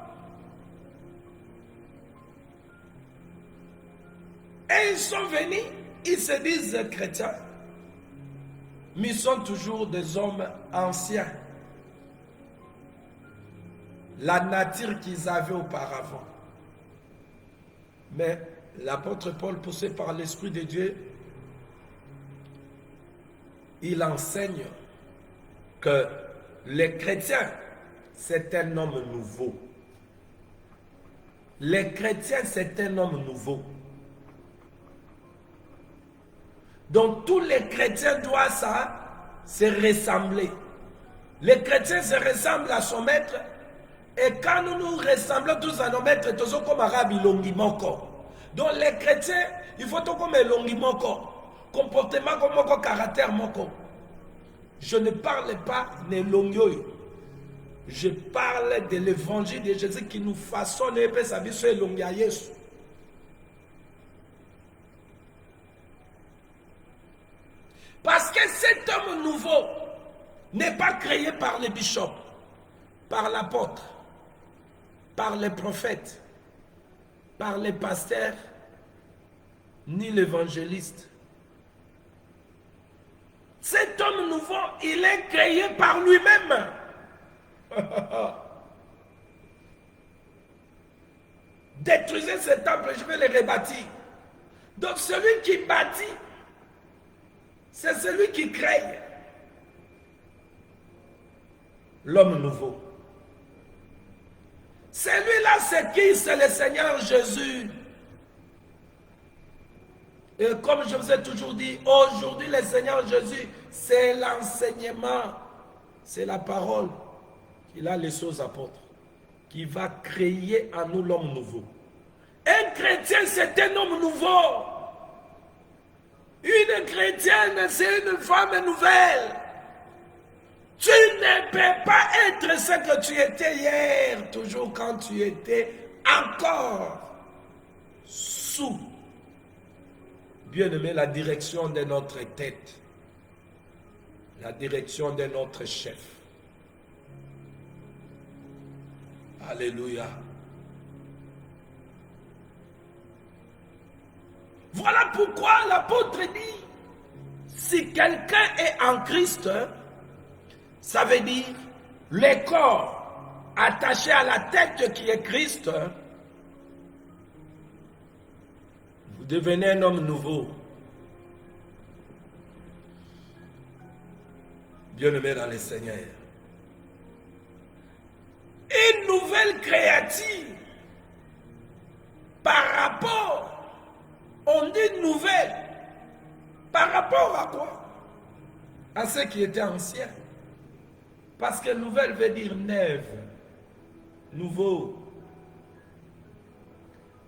Et ils sont venus, ils se disent chrétiens, mais ils sont toujours des hommes anciens. La nature qu'ils avaient auparavant. Mais l'apôtre Paul, poussé par l'Esprit de Dieu, il enseigne que les chrétiens, c'est un homme nouveau. Les chrétiens, c'est un homme nouveau. Donc tous les chrétiens doivent se ressembler. Les chrétiens se ressemblent à son maître. Et quand nous nous ressemblons tous à nos maîtres, tous comme Arabi Longimoko. Donc les chrétiens, il faut tout comme Longimoko. Comportement comme Moko, caractère Moko. Je ne parle pas de Longyoy. Je parle de l'évangile de Jésus qui nous façonne et peut s'habiller Longya Yesu. Parce que cet homme nouveau n'est pas créé par les bishops, par l'apôtre, par les prophètes, par les pasteurs, ni l'évangéliste. Cet homme nouveau, il est créé par lui-même. Détruisez ce temple, je vais le rebâtir. Donc celui qui bâtit, c'est celui qui crée. L'homme nouveau. Celui-là, c'est qui? C'est le Seigneur Jésus. Et comme je vous ai toujours dit, aujourd'hui, le Seigneur Jésus, c'est l'enseignement, c'est la parole qu'il a laissée aux apôtres, qui va créer en nous l'homme nouveau. Un chrétien, c'est un homme nouveau. Une chrétienne, c'est une femme nouvelle. Tu ne peux pas être ce que tu étais hier, toujours quand tu étais encore sous, bien-aimé, la direction de notre tête, la direction de notre chef. Alléluia. Voilà pourquoi l'apôtre dit, si quelqu'un est en Christ, ça veut dire le corps attaché à la tête qui est Christ, vous devenez un homme nouveau. Bien-aimé dans le Seigneur. Une nouvelle créature par rapport, on dit nouvelle, par rapport à quoi? À ce qui était ancien. Parce que nouvelle veut dire neuve, nouveau.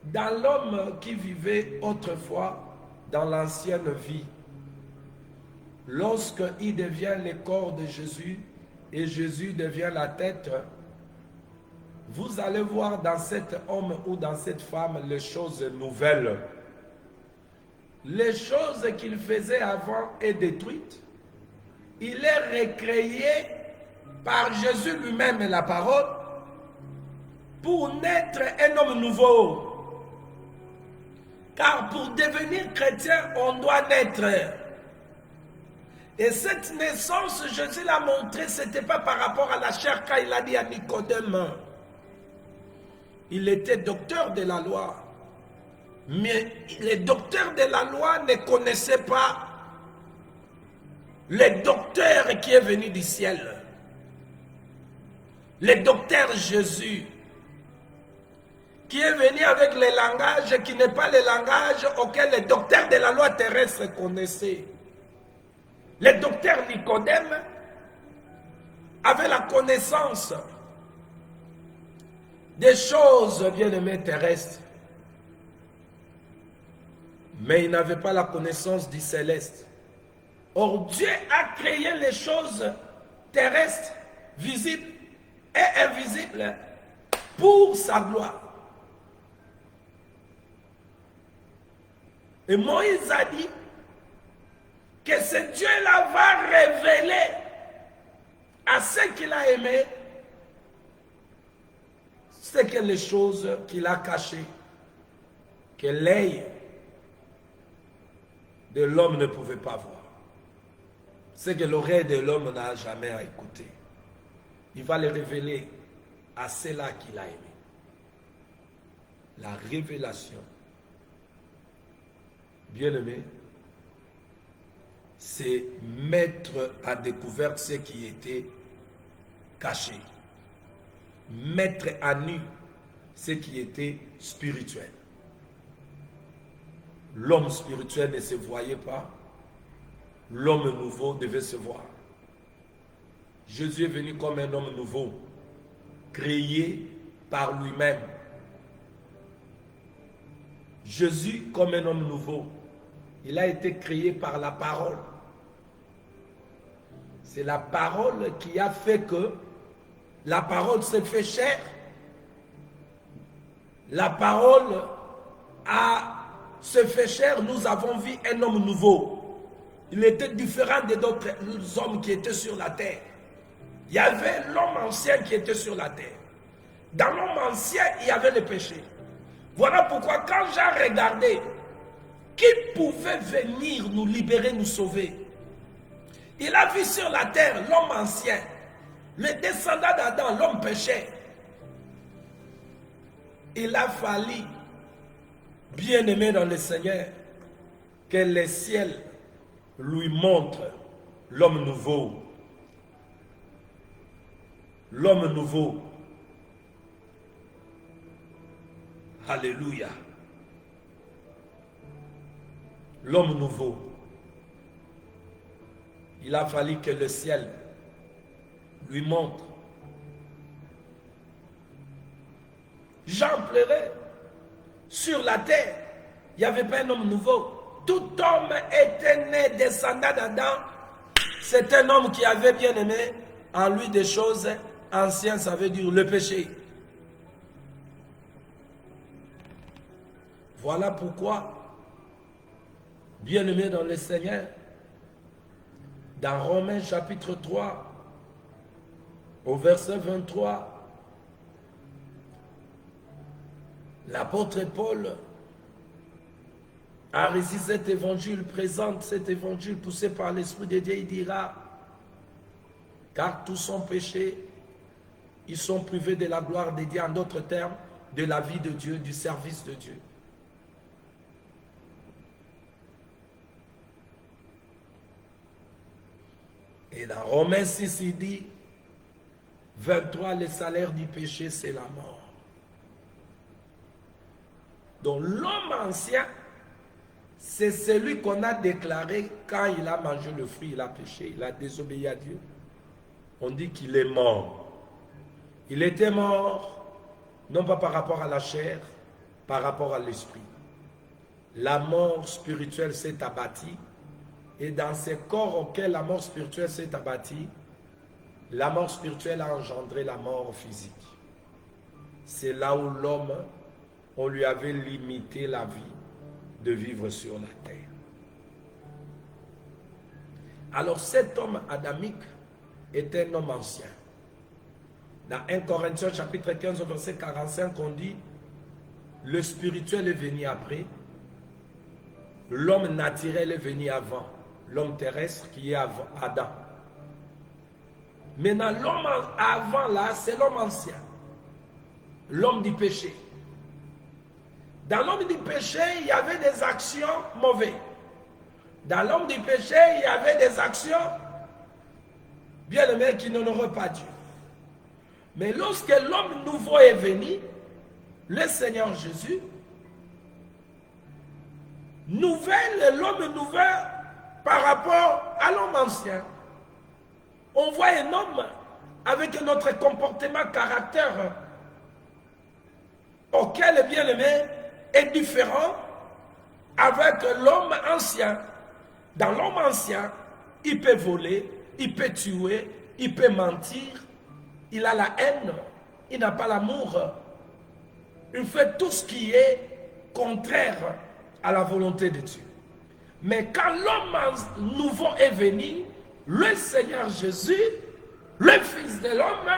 Dans l'homme qui vivait autrefois dans l'ancienne vie, lorsqu'il devient le corps de Jésus et Jésus devient la tête, vous allez voir dans cet homme ou dans cette femme les choses nouvelles. Les choses qu'il faisait avant est détruites. Il est recréé par Jésus lui-même et la parole pour naître un homme nouveau. Car pour devenir chrétien, on doit naître. Et cette naissance, Jésus l'a montré, ce n'était pas par rapport à la chair, quand il a dit à Nicodème. Il était docteur de la loi. Mais les docteurs de la loi ne connaissaient pas le docteur qui est venu du ciel. Le docteur Jésus, qui est venu avec le langage qui n'est pas le langage auquel les docteurs de la loi terrestre connaissaient. Le docteur Nicodème avait la connaissance des choses, bien-aimés, terrestres. Mais il n'avait pas la connaissance du céleste. Or, Dieu a créé les choses terrestres, visibles et invisibles pour sa gloire. Et Moïse a dit que ce Dieu-là va révéler à ceux qu'il a aimés ce que les choses qu'il a cachées, que l'œil de l'homme ne pouvait pas voir. Ce que l'oreille de l'homme n'a jamais à écouter. Il va le révéler à ceux-là qu'il a aimé. La révélation, bien-aimé, c'est mettre à découvert ce qui était caché. Mettre à nu ce qui était spirituel. L'homme spirituel ne se voyait pas. L'homme nouveau devait se voir. Jésus est venu comme un homme nouveau, créé par lui-même. Jésus comme un homme nouveau, il a été créé par la parole. C'est la parole qui a fait que la parole s'est fait chair. La parole se fait chair, nous avons vu un homme nouveau. Il était différent des autres hommes qui étaient sur la terre. Il y avait l'homme ancien qui était sur la terre. Dans l'homme ancien, il y avait le péché. Voilà pourquoi quand j'ai regardé qui pouvait venir nous libérer, nous sauver, il a vu sur la terre l'homme ancien, le descendant d'Adam, l'homme péché. Il a fallu, bien aimé dans le Seigneur, que le ciel lui montre l'homme nouveau. L'homme nouveau. Alléluia. L'homme nouveau. Il a fallu que le ciel lui montre. Jean pleurait. Sur la terre, il n'y avait pas un homme nouveau. Tout homme était né descendant d'Adam. C'est un homme qui avait bien aimé en lui des choses anciennes, ça veut dire le péché. Voilà pourquoi, bien aimé dans le Seigneur, dans Romains chapitre 3, au verset 23, l'apôtre Paul a réussi cet évangile, présente cet évangile poussé par l'Esprit de Dieu. Il dira, car tous sont péchés, ils sont privés de la gloire de Dieu, en d'autres termes, de la vie de Dieu, du service de Dieu. Et dans Romains 6, il dit, 23, le salaire du péché, c'est la mort. Donc l'homme ancien, c'est celui qu'on a déclaré quand il a mangé le fruit, il a péché, il a désobéi à Dieu. On dit qu'il est mort. Il était mort, non pas par rapport à la chair, par rapport à l'esprit. La mort spirituelle s'est abattie, et dans ces corps auxquels la mort spirituelle s'est abattie, la mort spirituelle a engendré la mort physique. C'est là où l'homme, on lui avait limité la vie de vivre sur la terre. Alors cet homme adamique est un homme ancien. Dans 1 Corinthiens chapitre 15 verset 45, on dit, le spirituel est venu après, l'homme naturel est venu avant. l'homme terrestre qui est Adam. Maintenant, l'homme avant là, c'est l'homme ancien, l'homme du péché. Dans l'homme du péché, il y avait des actions mauvaises. Dans l'homme du péché, il y avait des actions bien-aimées qui n'honoraient pas Dieu. Mais lorsque l'homme nouveau est venu, le Seigneur Jésus, l'homme nouvel par rapport à l'homme ancien. On voit un homme avec notre comportement, caractère, auquel, bien-aimé, est différent avec l'homme ancien. Dans l'homme ancien, il peut voler, il peut tuer, il peut mentir, il a la haine, il n'a pas l'amour. Il fait tout ce qui est contraire à la volonté de Dieu. Mais quand l'homme nouveau est venu, le Seigneur Jésus, le Fils de l'homme,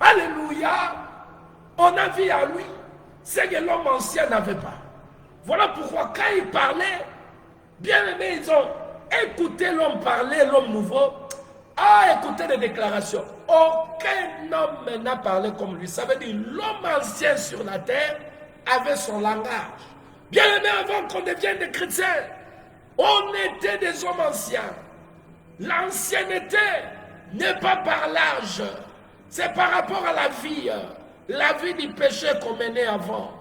alléluia, on a vu à lui ce que l'homme ancien n'avait pas. Voilà pourquoi quand il parlait, bien aimé, ils ont écouté l'homme parler, l'homme nouveau, a écouté les déclarations. Aucun homme n'a parlé comme lui. Ça veut dire l'homme ancien sur la terre avait son langage. Bien aimé, avant qu'on devienne des chrétiens, on était des hommes anciens. L'ancienneté n'est pas par l'âge, c'est par rapport à la vie du péché qu'on menait avant.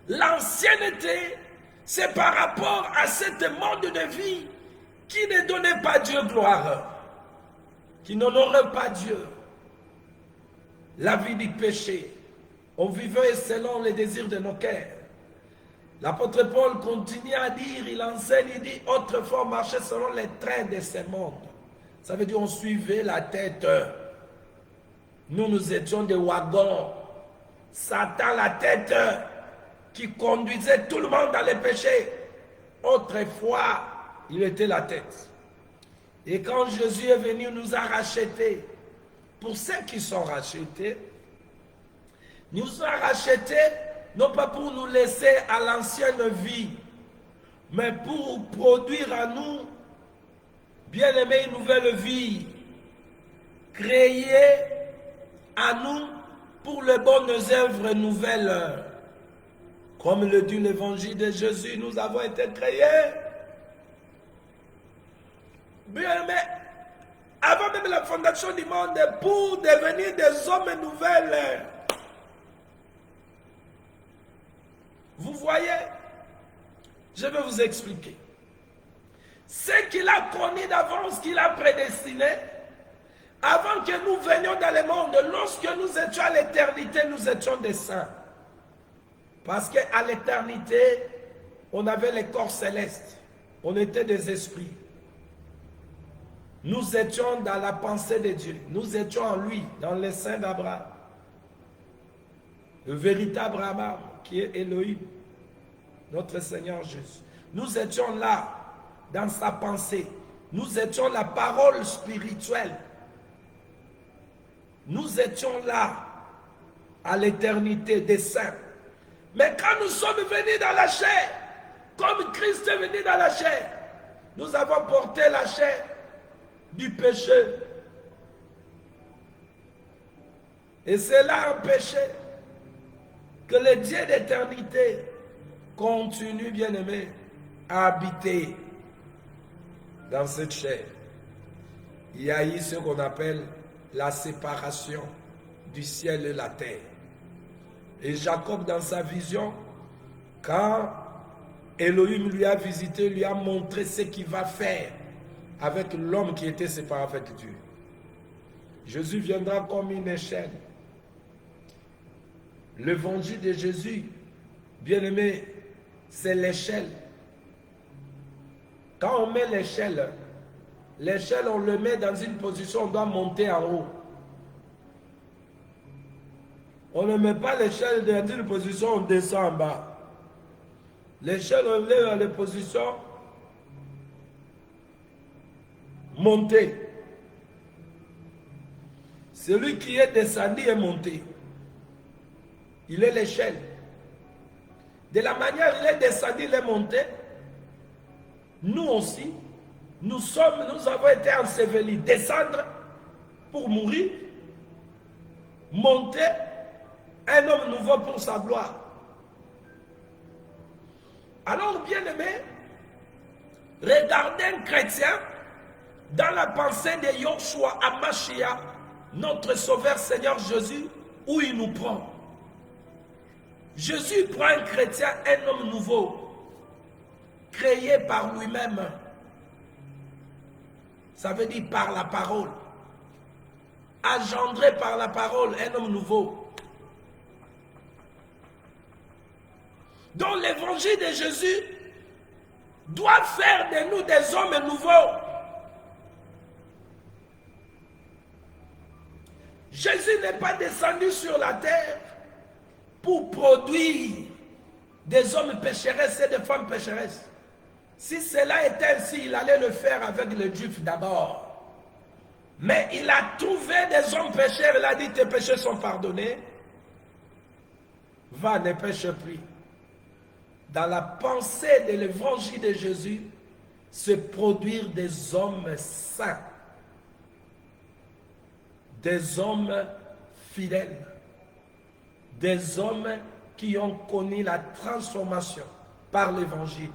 L'ancienneté, c'est par rapport à cette mode de vie qui ne donnait pas Dieu gloire, qui n'honorait pas Dieu. La vie du péché, on vivait selon les désirs de nos cœurs. L'apôtre Paul continue à dire, il enseigne, il dit, autrefois on marchait selon les trains de ce monde. Ça veut dire on suivait la tête. Nous étions des wagons. Satan la tête qui conduisait tout le monde dans les péchés. Autrefois, il était la tête. Et quand Jésus est venu, il nous a rachetés. Pour ceux qui sont rachetés, nous a rachetés non pas pour nous laisser à l'ancienne vie, mais pour produire à nous, bien aimé, une nouvelle vie, créée à nous pour les bonnes œuvres nouvelles. Comme le dit l'évangile de Jésus, nous avons été créés. Bien aimé, avant même la fondation du monde, pour devenir des hommes nouvelles. Vous voyez, je vais vous expliquer. Ce qu'il a connu d'avance, qu'il a prédestiné, avant que nous venions dans le monde, lorsque nous étions à l'éternité, nous étions des saints. Parce qu'à l'éternité, on avait les corps célestes, on était des esprits. Nous étions dans la pensée de Dieu, nous étions en lui, dans les seins d'Abraham. Le véritable Abraham, qui est Elohim, notre Seigneur Jésus. Nous étions là, dans sa pensée. Nous étions la parole spirituelle. Nous étions là, à l'éternité des saints. Mais quand nous sommes venus dans la chair, comme Christ est venu dans la chair, nous avons porté la chair du péché. Et c'est là un péché que le Dieu d'éternité continue, bien-aimé, à habiter dans cette chair. Il y a eu ce qu'on appelle la séparation du ciel et la terre. Et Jacob, dans sa vision, quand Elohim lui a visité, lui a montré ce qu'il va faire avec l'homme qui était séparé avec Dieu. Jésus viendra comme une échelle. L'évangile de Jésus, bien-aimé, c'est l'échelle. Quand on met l'échelle, on le met dans une position, on doit monter en haut. On ne met pas l'échelle dans une position, on descend en bas. L'échelle, on met dans les positions montées. Celui qui est descendu est monté. Il est l'échelle. De la manière il est descendu, il est monté, nous aussi, Nous avons été ensevelis, descendre pour mourir, monter, un homme nouveau pour sa gloire. Alors, bien-aimés, regardez un chrétien dans la pensée de Yoshua Hamashiach, notre Sauveur Seigneur Jésus, où il nous prend. Jésus prend un chrétien, un homme nouveau, créé par lui-même. Ça veut dire par la parole. Engendré par la parole, un homme nouveau. Donc l'évangile de Jésus doit faire de nous des hommes nouveaux. Jésus n'est pas descendu sur la terre pour produire des hommes pécheresses et des femmes pécheresses. Si cela était ainsi, il allait le faire avec les Juifs d'abord. Mais il a trouvé des hommes pécheurs, il a dit tes péchés sont pardonnés. Va, ne pêche plus. Dans la pensée de l'évangile de Jésus, se produire des hommes saints, des hommes fidèles, des hommes qui ont connu la transformation par l'évangile.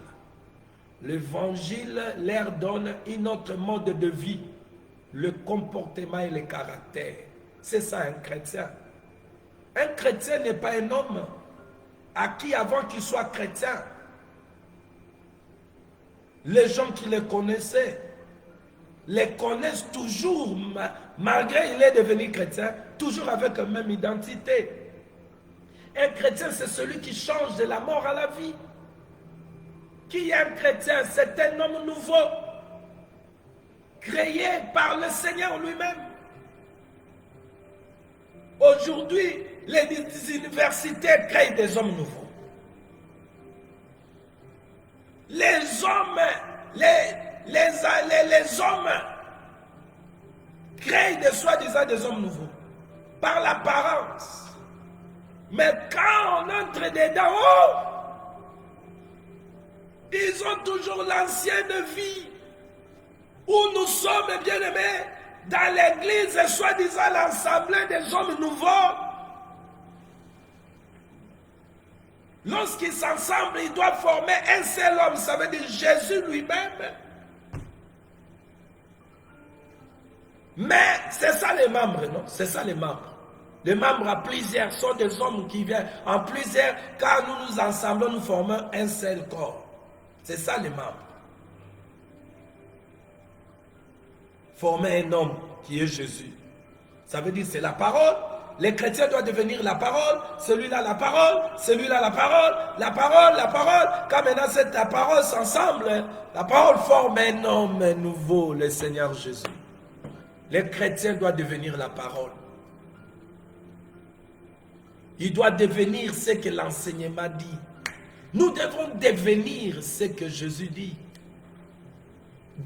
L'évangile leur donne un autre mode de vie, le comportement et le caractère. C'est ça un chrétien. Un chrétien n'est pas un homme à qui, avant qu'il soit chrétien, les gens qui le connaissaient, les connaissent toujours, malgré qu'il est devenu chrétien, toujours avec la même identité. Un chrétien, c'est celui qui change de la mort à la vie. Qui est un chrétien? C'est un homme nouveau, créé par le Seigneur lui-même. Aujourd'hui, les universités créent des hommes nouveaux. Les hommes, les hommes créent de soi-disant des hommes nouveaux par l'apparence. Mais quand on entre dedans, oh, ils ont toujours l'ancienne vie où nous sommes bien-aimés dans l'église, soi-disant l'assemblée des hommes nouveaux. Lorsqu'ils s'assemblent, ils doivent former un seul homme, ça veut dire Jésus lui-même. Mais c'est ça les membres, non? C'est ça les membres. Les membres à plusieurs sont des hommes qui viennent en plusieurs. Quand nous nous assemblons, nous formons un seul corps. C'est ça les membres. Former un homme qui est Jésus. Ça veut dire c'est la parole. Les chrétiens doivent devenir la parole. Celui-là la parole. Celui-là la parole. La parole, la parole. Quand maintenant cette la parole s'ensemble, la parole forme un homme nouveau, le Seigneur Jésus. Les chrétiens doivent devenir la parole. Il doit devenir ce que l'enseignement dit. Nous devons devenir ce que Jésus dit.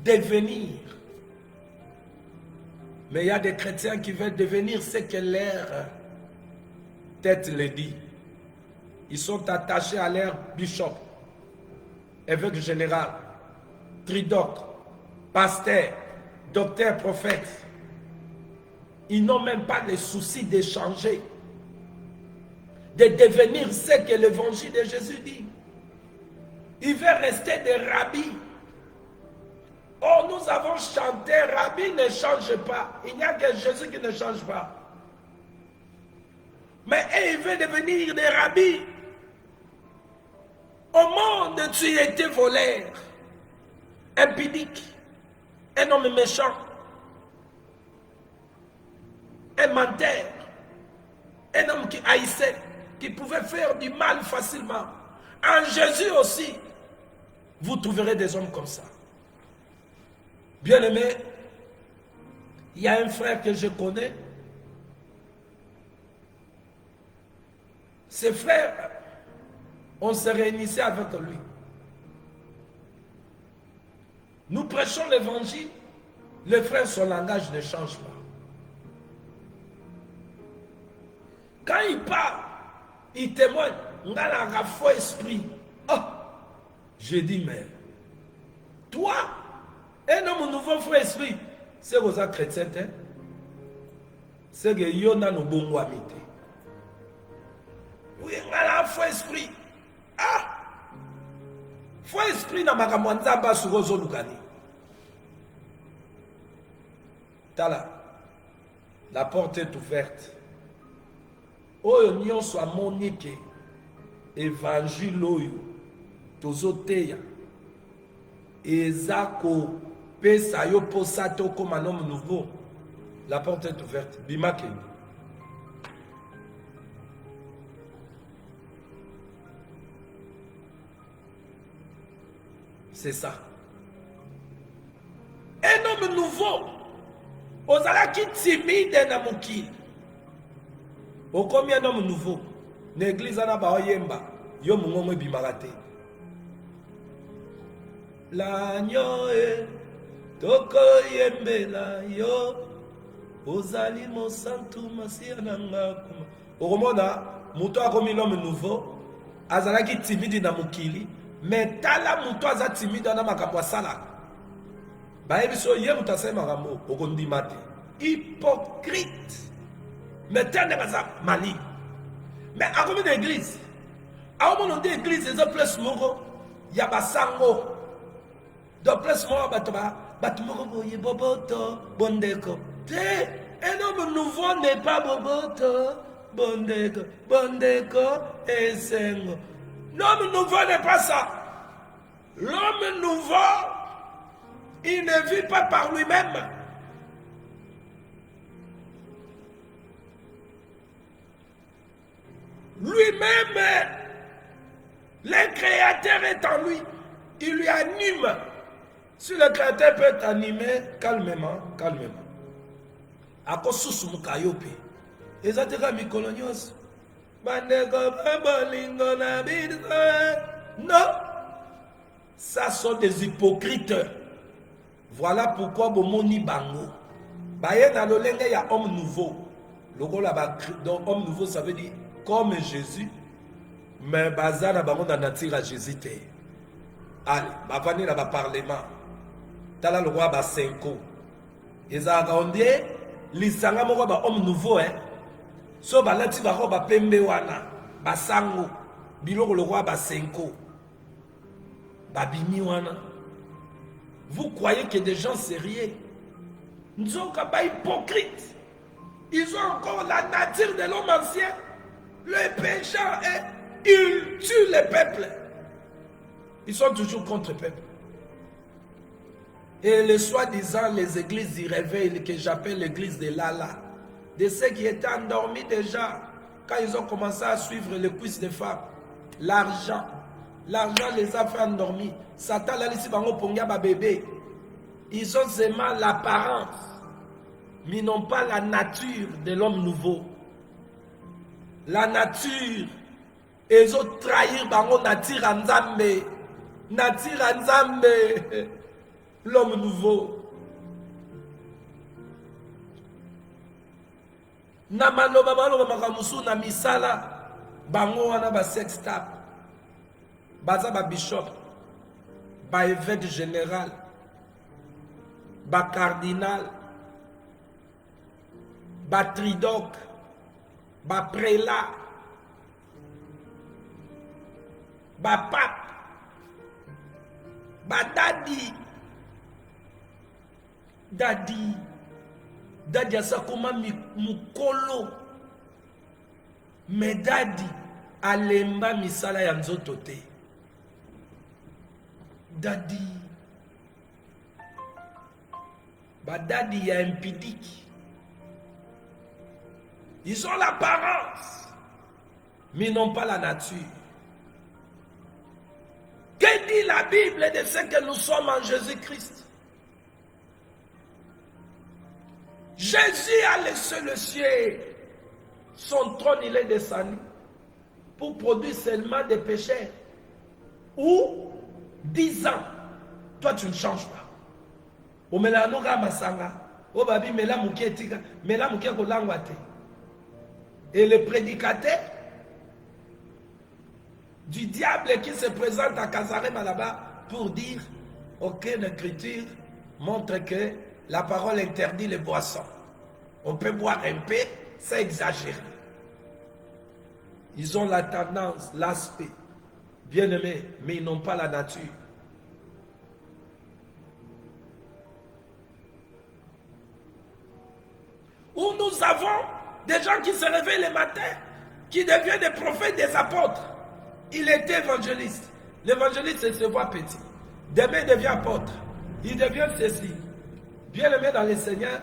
Devenir. Mais il y a des chrétiens qui veulent devenir ce que leur tête le dit. Ils sont attachés à leur bishop, évêque général, tridoc, pasteur, docteur, prophète. Ils n'ont même pas le souci d'échanger, de devenir ce que l'évangile de Jésus dit. Ils veulent rester des rabbis. Oh, nous avons chanté, Rabbi ne change pas. Il n'y a que Jésus qui ne change pas. Mais ils veulent devenir des rabbis. Au monde, tu étais voleur, impudique, un homme méchant, un menteur, un homme qui haïssait, qui pouvait faire du mal facilement. En Jésus aussi, vous trouverez des hommes comme ça. Bien-aimé, il y a un frère que je connais. Ce frère, on se réunissait avec lui. Nous prêchons l'évangile. Le frère, son langage ne change pas. Quand il parle, il témoigne. On a la foi esprit. Oh, je dis, mais toi, Un homme nouveau, frère esprit, c'est que ça chrétien, c'est que yona no bongo amite. Oui, ngala frère esprit. Ah! Frère esprit na makambo nzamba surozo lukani. Tala, la porte est ouverte. Oyo nyonso amonike évangile oyo tozoteya eza kopesa yo posa te okoma un homme nouveau. La porte est ouverte. Bimakeni. C'est ça. Un homme nouveau. Ozalaki timide na mokili. Okomi un homme nouveau. L'église na ba oyemba. Yo mungongo bimaka te. L'agneau est toko yembela yo. Ozali mo santu masia nanga kuma. Okomona muto akomi l'homme nouveau. Azalaki timide na mokili. Mais tala muto aza timide na makambo asala. Bayebiso ye muto asala makambo okondima te. Hypocrite. Mais tane baza mali. Mais à combien d'églises? À combien d'églises ils ont plus moro? Ya basango. Donc plus moro batmoro boye boboto bondeko. Un homme nouveau n'est pas boboto bondeko bondeko et sengo. L'homme nouveau n'est pas ça. L'homme nouveau, il ne vit pas par lui-même. Lui-même, le Créateur est en lui. Il lui anime. Si le Créateur peut t'animer, calmement, calmement. À cause de ce mukayope. Et ça te fait mikolonios. Non. Ça sont des hypocrites. Voilà pourquoi Bomoni Bango. Baye na lolenge ya homme nouveau. Donc homme nouveau ça veut dire comme Jésus. Mais bazana bango na nature à Jésus te. Allez, bavani na ba parlement. Tala le roi ba 5 ans. Ezaka ondie lisanga moko ba homme nouveau hein. So balati ba roba pembe wana basango biloko le roi ba 5 ans. Babimi wana. Vous croyez que des gens sérieux? Ils sont pas hypocrites. Ils ont encore la nature de l'homme ancien. Le péché est, ils tuent le peuple. Ils sont toujours contre le peuple. Et les soi-disant les églises du réveil que j'appelle l'église de Lala, de ceux qui étaient endormis déjà quand ils ont commencé à suivre les cuisses des femmes, l'argent les a fait endormir. Satan l'a laissé bango pongia ba bébé. Ils ont seulement l'apparence, mais n'ont pas la nature de l'homme nouveau. La nature, ils ont trahi bango nature anzambe. Nature anzambe. L'homme nouveau. Namano babalo makamusu na misala bango wana ba sex tap. Baza ba bishop, ba évêque général, ba cardinal, ba tridoc, ba prélat, ba pape, ba dadi. Dadi asakoma mukolo. Mais dadi alemba misala ya nzoto te. Dadi. Badadi ya impudique. Ils ont l'apparence, mais n'ont pas la nature. Que dit la Bible de ce que nous sommes en Jésus-Christ? Jésus a laissé le ciel. Son trône, il est descendu pour produire seulement des pécheurs. Ou 10 ans, toi tu ne changes pas. Et le prédicateur du diable qui se présente à Kazarema là-bas pour dire aucune écriture montre que la parole interdit les boissons. On peut boire un peu, c'est exagéré. Ils ont la tendance, l'aspect, bien aimé, mais ils n'ont pas la nature. Où nous avons des gens qui se réveillent le matin, qui deviennent des prophètes, des apôtres. Il était évangéliste. L'évangéliste se voit petit. Demain, il devient apôtre. Il devient ceci. Bien aimé dans le Seigneur,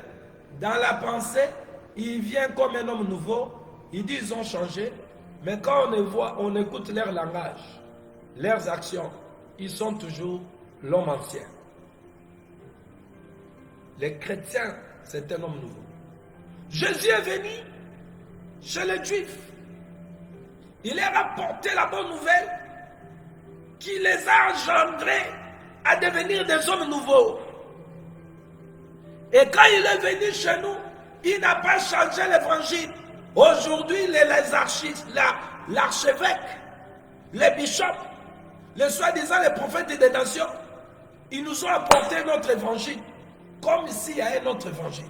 dans la pensée, il vient comme un homme nouveau. Il dit ils ont changé. Mais quand on écoute leur langage, leurs actions, ils sont toujours l'homme ancien. Les chrétiens, c'est un homme nouveau. Jésus est venu chez les Juifs. Il leur a apporté la bonne nouvelle qui les a engendrés à devenir des hommes nouveaux. Et quand il est venu chez nous, il n'a pas changé l'évangile. Aujourd'hui, l'archevêque, les bishops, les soi-disant les prophètes des nations, ils nous ont apporté notre évangile, comme ici il y a un autre évangile.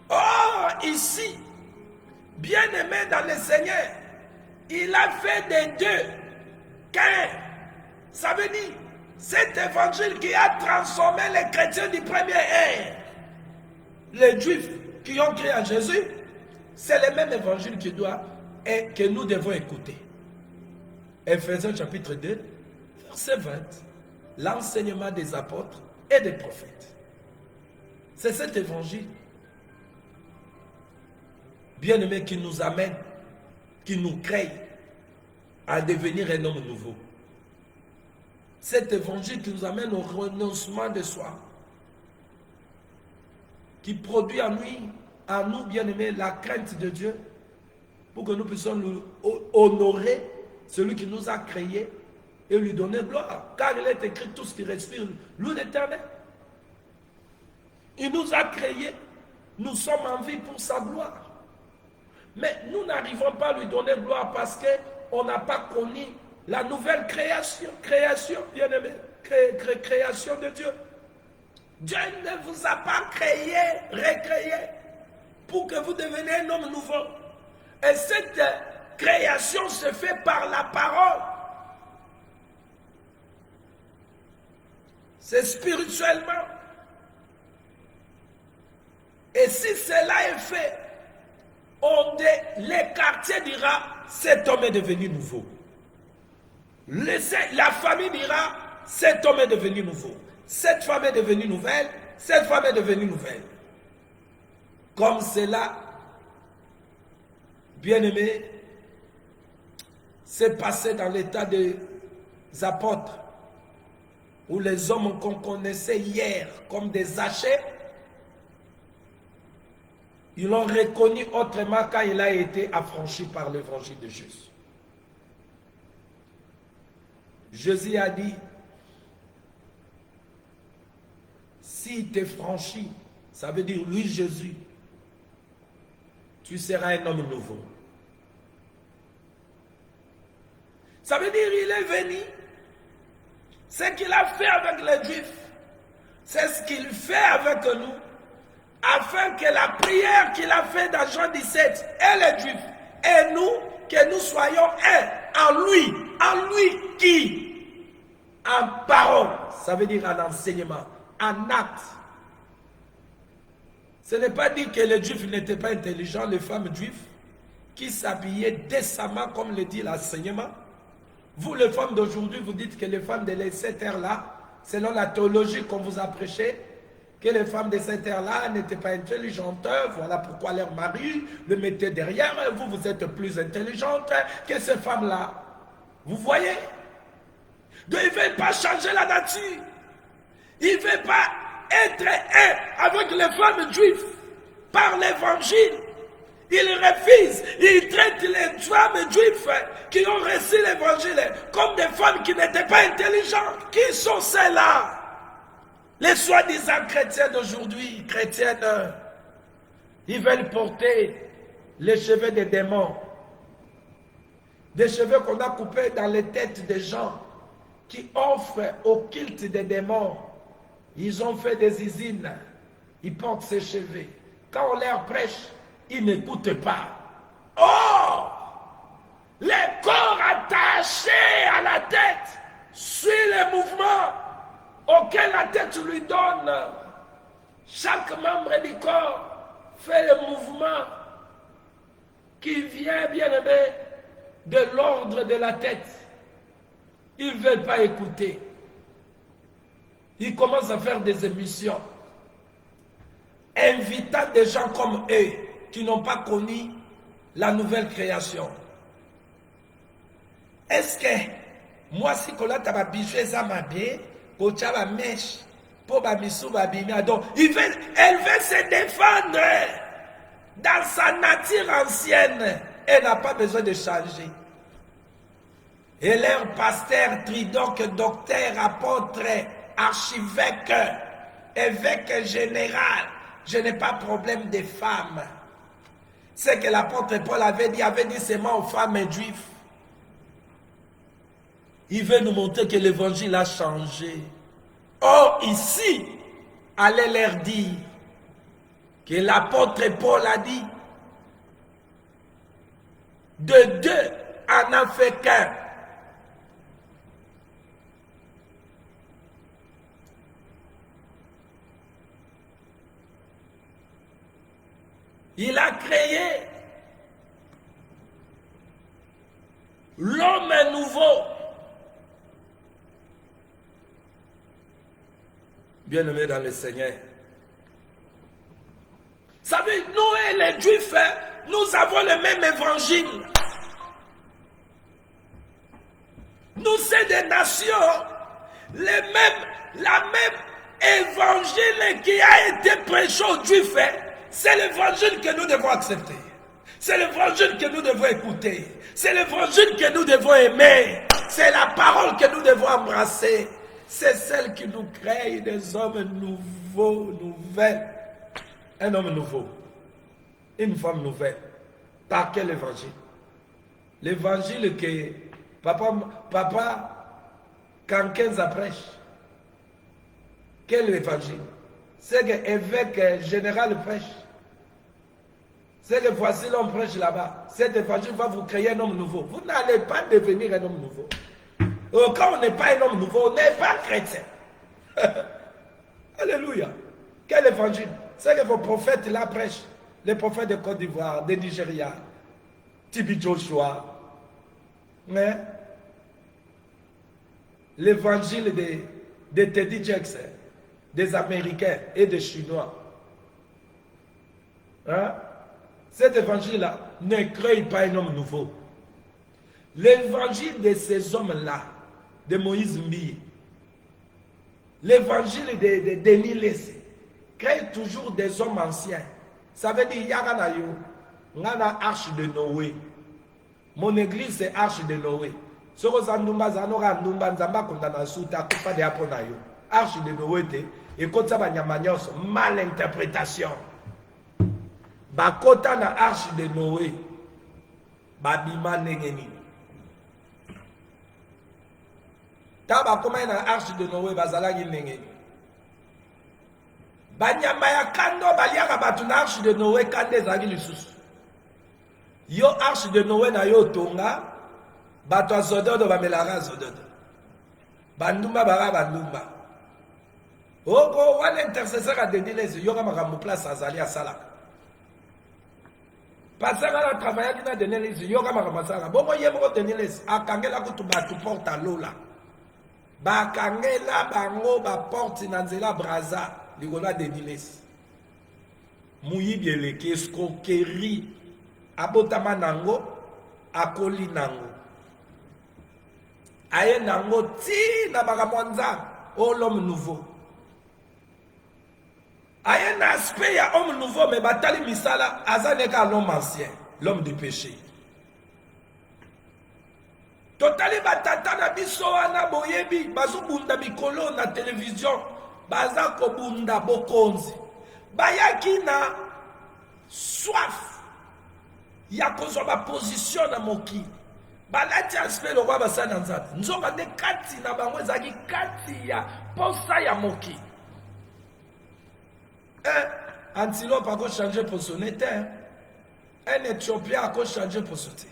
Or, ici, bien-aimé dans le Seigneur, il a fait des deux qu'un. Ça veut dire, cet évangile qui a transformé les chrétiens du premier ère, les Juifs qui ont créé en Jésus, c'est le même évangile que nous devons écouter. Ephésiens chapitre 2, verset 20, l'enseignement des apôtres et des prophètes. C'est cet évangile, bien-aimé, qui nous amène, qui nous crée à devenir un homme nouveau. Cet évangile qui nous amène au renoncement de soi, qui produit en nous, bien-aimés, la crainte de Dieu, pour que nous puissions nous honorer celui qui nous a créés et lui donner gloire. Car il est écrit, tout ce qui respire loue l'Éternel. Il nous a créés, nous sommes en vie pour sa gloire. Mais nous n'arrivons pas à lui donner gloire parce qu'on n'a pas connu la nouvelle création, bien-aimé, création de Dieu. Dieu ne vous a pas créé, recréé, pour que vous deveniez un homme nouveau. Et cette création se fait par la parole. C'est spirituellement. Et si cela est fait, les quartiers dira, cet homme est devenu nouveau. La famille dira, cet homme est devenu nouveau. Cette femme est devenue nouvelle, cette femme est devenue nouvelle. Comme cela, bien-aimé, s'est passé dans l'état des apôtres, où les hommes qu'on connaissait hier comme des hachés, ils l'ont reconnu autrement quand il a été affranchi par l'évangile de Jésus. Jésus a dit, s'il t'est franchi, ça veut dire, lui Jésus, tu seras un homme nouveau. Ça veut dire, il est venu. Ce qu'il a fait avec les Juifs, c'est ce qu'il fait avec nous, afin que la prière qu'il a faite dans Jean 17, et les Juifs, et nous, que nous soyons un en lui qui, en parole, ça veut dire en enseignement, en acte. Ce n'est pas dit que les Juifs n'étaient pas intelligents, les femmes juives, qui s'habillaient décemment, comme le dit l'enseignement. Vous, les femmes d'aujourd'hui, vous dites que les femmes de cette ère-là, selon la théologie qu'on vous a prêchée, que les femmes de cette ère-là n'étaient pas intelligentes, voilà pourquoi leur mari le mettait derrière, vous êtes plus intelligente que ces femmes-là. Vous voyez? Donc il ne veut pas changer la nature. Il ne veut pas être un avec les femmes juives par l'évangile. Il refuse, il traite les femmes juives qui ont reçu l'évangile comme des femmes qui n'étaient pas intelligentes. Qui sont celles-là? Les soi-disant chrétiens d'aujourd'hui, chrétiennes, ils veulent porter les cheveux des démons. Des cheveux qu'on a coupés dans les têtes des gens qui offrent au culte des démons Ils ont fait des usines. Ils portent ses cheveux. Quand on leur prêche, ils n'écoutent pas. Oh! Les corps attachés à la tête suivent les mouvements auxquels la tête lui donne. Chaque membre du corps fait le mouvement qui vient, bien aimé, de l'ordre de la tête. Ils ne veulent pas écouter. Ils commencent à faire des émissions, invitant des gens comme eux qui n'ont pas connu la nouvelle création. Est-ce que moi, si je suis un mèche, donc elle veut se défendre dans sa nature ancienne. Elle n'a pas besoin de changer. Et leur pasteur, tridoc, docteur, apôtre, archevêque, évêque général, je n'ai pas de problème des femmes. C'est que l'apôtre Paul avait dit seulement aux femmes et juifs. Il veut nous montrer que l'évangile a changé. Or, ici, allez leur dire que l'apôtre Paul a dit de deux en a fait qu'un. Il a créé l'homme nouveau. Bien-aimés dans le Seigneur. Vous savez, nous et les Juifs, nous avons le même évangile. Nous, c'est des nations, la même évangile qui a été prêché aux Juifs. C'est l'évangile que nous devons accepter. C'est l'évangile que nous devons écouter. C'est l'évangile que nous devons aimer. C'est la parole que nous devons embrasser. C'est celle qui nous crée des hommes nouveaux, nouvelles. Un homme nouveau. Une femme nouvelle. Par quel évangile? L'évangile que papa quand 15 prêche. Quel évangile? C'est que l'évêque général prêche. C'est que voici l'homme prêche là-bas. Cet évangile va vous créer un homme nouveau. Vous n'allez pas devenir un homme nouveau. Quand on n'est pas un homme nouveau, on n'est pas chrétien. Alléluia. Quel évangile? C'est que vos prophètes là prêchent. Les prophètes de Côte d'Ivoire, de Nigeria, Tibi Joshua. Mais l'évangile de Teddy Jackson, des Américains et des Chinois. Hein? Cet évangile-là ne crée pas un homme nouveau. L'évangile de ces hommes-là, de Moïse Mbi, l'évangile de Denis Lessé, crée toujours des hommes anciens. Ça veut dire, il y a une arche de Noé. Mon église, c'est arche de Noé. Ce que ça nous arche de Noé, et quand ça va mal interprétation. Bakota na arche de Noé, babima nengeni. Taba comment na arche de Noé bazalagi nengeni. Banyama ya kando baliaka batu na arche de Noé kande zagi lisusu. Yo arche de Noé na yo tonga, batu azododo bamelara zododo. Bandumba bara bandumba. Oko wana intercesseur a Denis Lessé, yo kama kamu place azali asalaka. Parce que la travail qui n'a donné les yeux, comme ça, bon, moi, il y a beaucoup de Denis, à Kangela, tu portes à l'eau là. Ba Kangela, bango, ba porte, nanzela, braza, ligola de Denis. Mouyi bien les escroquerie, abotama nango, akoli nango. Aye nango, ti, na bagamwanza, oh l'homme nouveau. Il y a un aspect, il y a un homme nouveau, mais Batali Misala, Azaneka l'homme ancien, l'homme du péché. Totali Batata na biso ana boyebi, bazu bunda mikolo na télévision, bazako bunda bokonzi. Bayaki na soif. Ya kozwa ba position na moki. Balati aspect le roi basana nzata. Nzoka de kati na bango ezaki kati ya posa ya moki. Un antilope a changé pour son été. Un Éthiopien a changé pour son thé.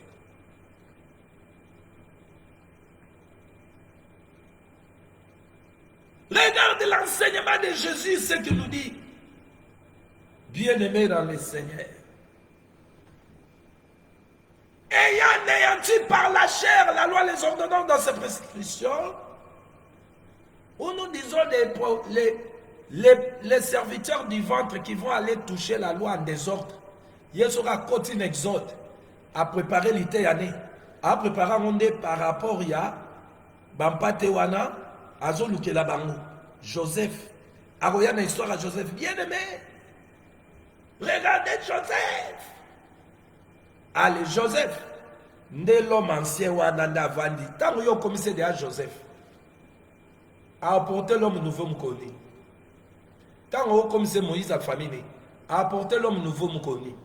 Regarde l'enseignement de Jésus, ce qu'il nous dit. Bien-aimé dans le Seigneur. Ayant anéanti par la chair la loi, les ordonnances dans ses prescriptions, où nous disons les serviteurs du ventre qui vont aller toucher la loi en désordre. Il sera côté exode à préparer l'été année, à préparer un par rapport à Bampatewana, à Zolukela Bango, Joseph. À Royana histoire à Joseph, bien aimé. Regardez Joseph. Allez, Joseph. Né l'homme ancien Wananda Vandi. Tant que vous commissaire de Joseph. A apporté l'homme nouveau Mukoni. Tant que vous commissaire Moïse à famille. A apporté l'homme nouveau Mukoni.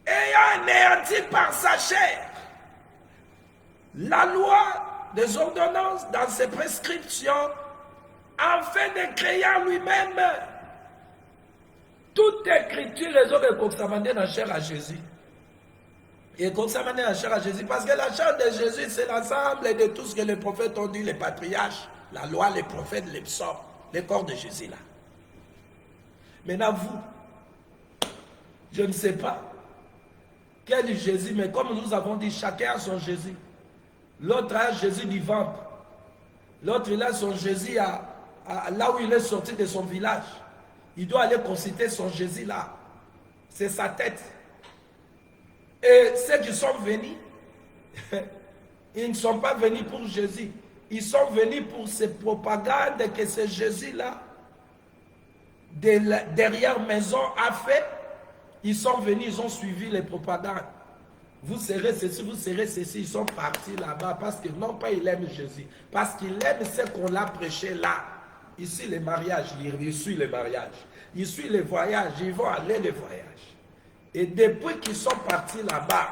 Ayant anéanti par sa chair la loi des ordonnances dans ses prescriptions, afin de créer en lui-même toute écriture les autres examinées dans la chair à Jésus. Et examinées dans la chair à Jésus, parce que la chair de Jésus, c'est l'ensemble de tout ce que les prophètes ont dit, les patriarches, la loi, les prophètes, les psaumes, les corps de Jésus là. Maintenant, vous, je ne sais pas quel est Jésus, mais comme nous avons dit, chacun a son Jésus. L'autre a Jésus du ventre. L'autre, il a son Jésus là où il est sorti de son village. Il doit aller consulter son Jésus là. C'est sa tête. Et ceux qui sont venus, ils ne sont pas venus pour Jésus. Ils sont venus pour ces propagandes que ce Jésus là, derrière maison, a fait. Ils sont venus, ils ont suivi les propagandes. Vous serez ceci, vous serez ceci. Ils sont partis là-bas parce que non pas il aime Jésus, parce qu'il aime ce qu'on l'a prêché là. Ici les mariages, il suit les mariages. Il suit les voyages, ils vont aller les voyages. Et depuis qu'ils sont partis là-bas,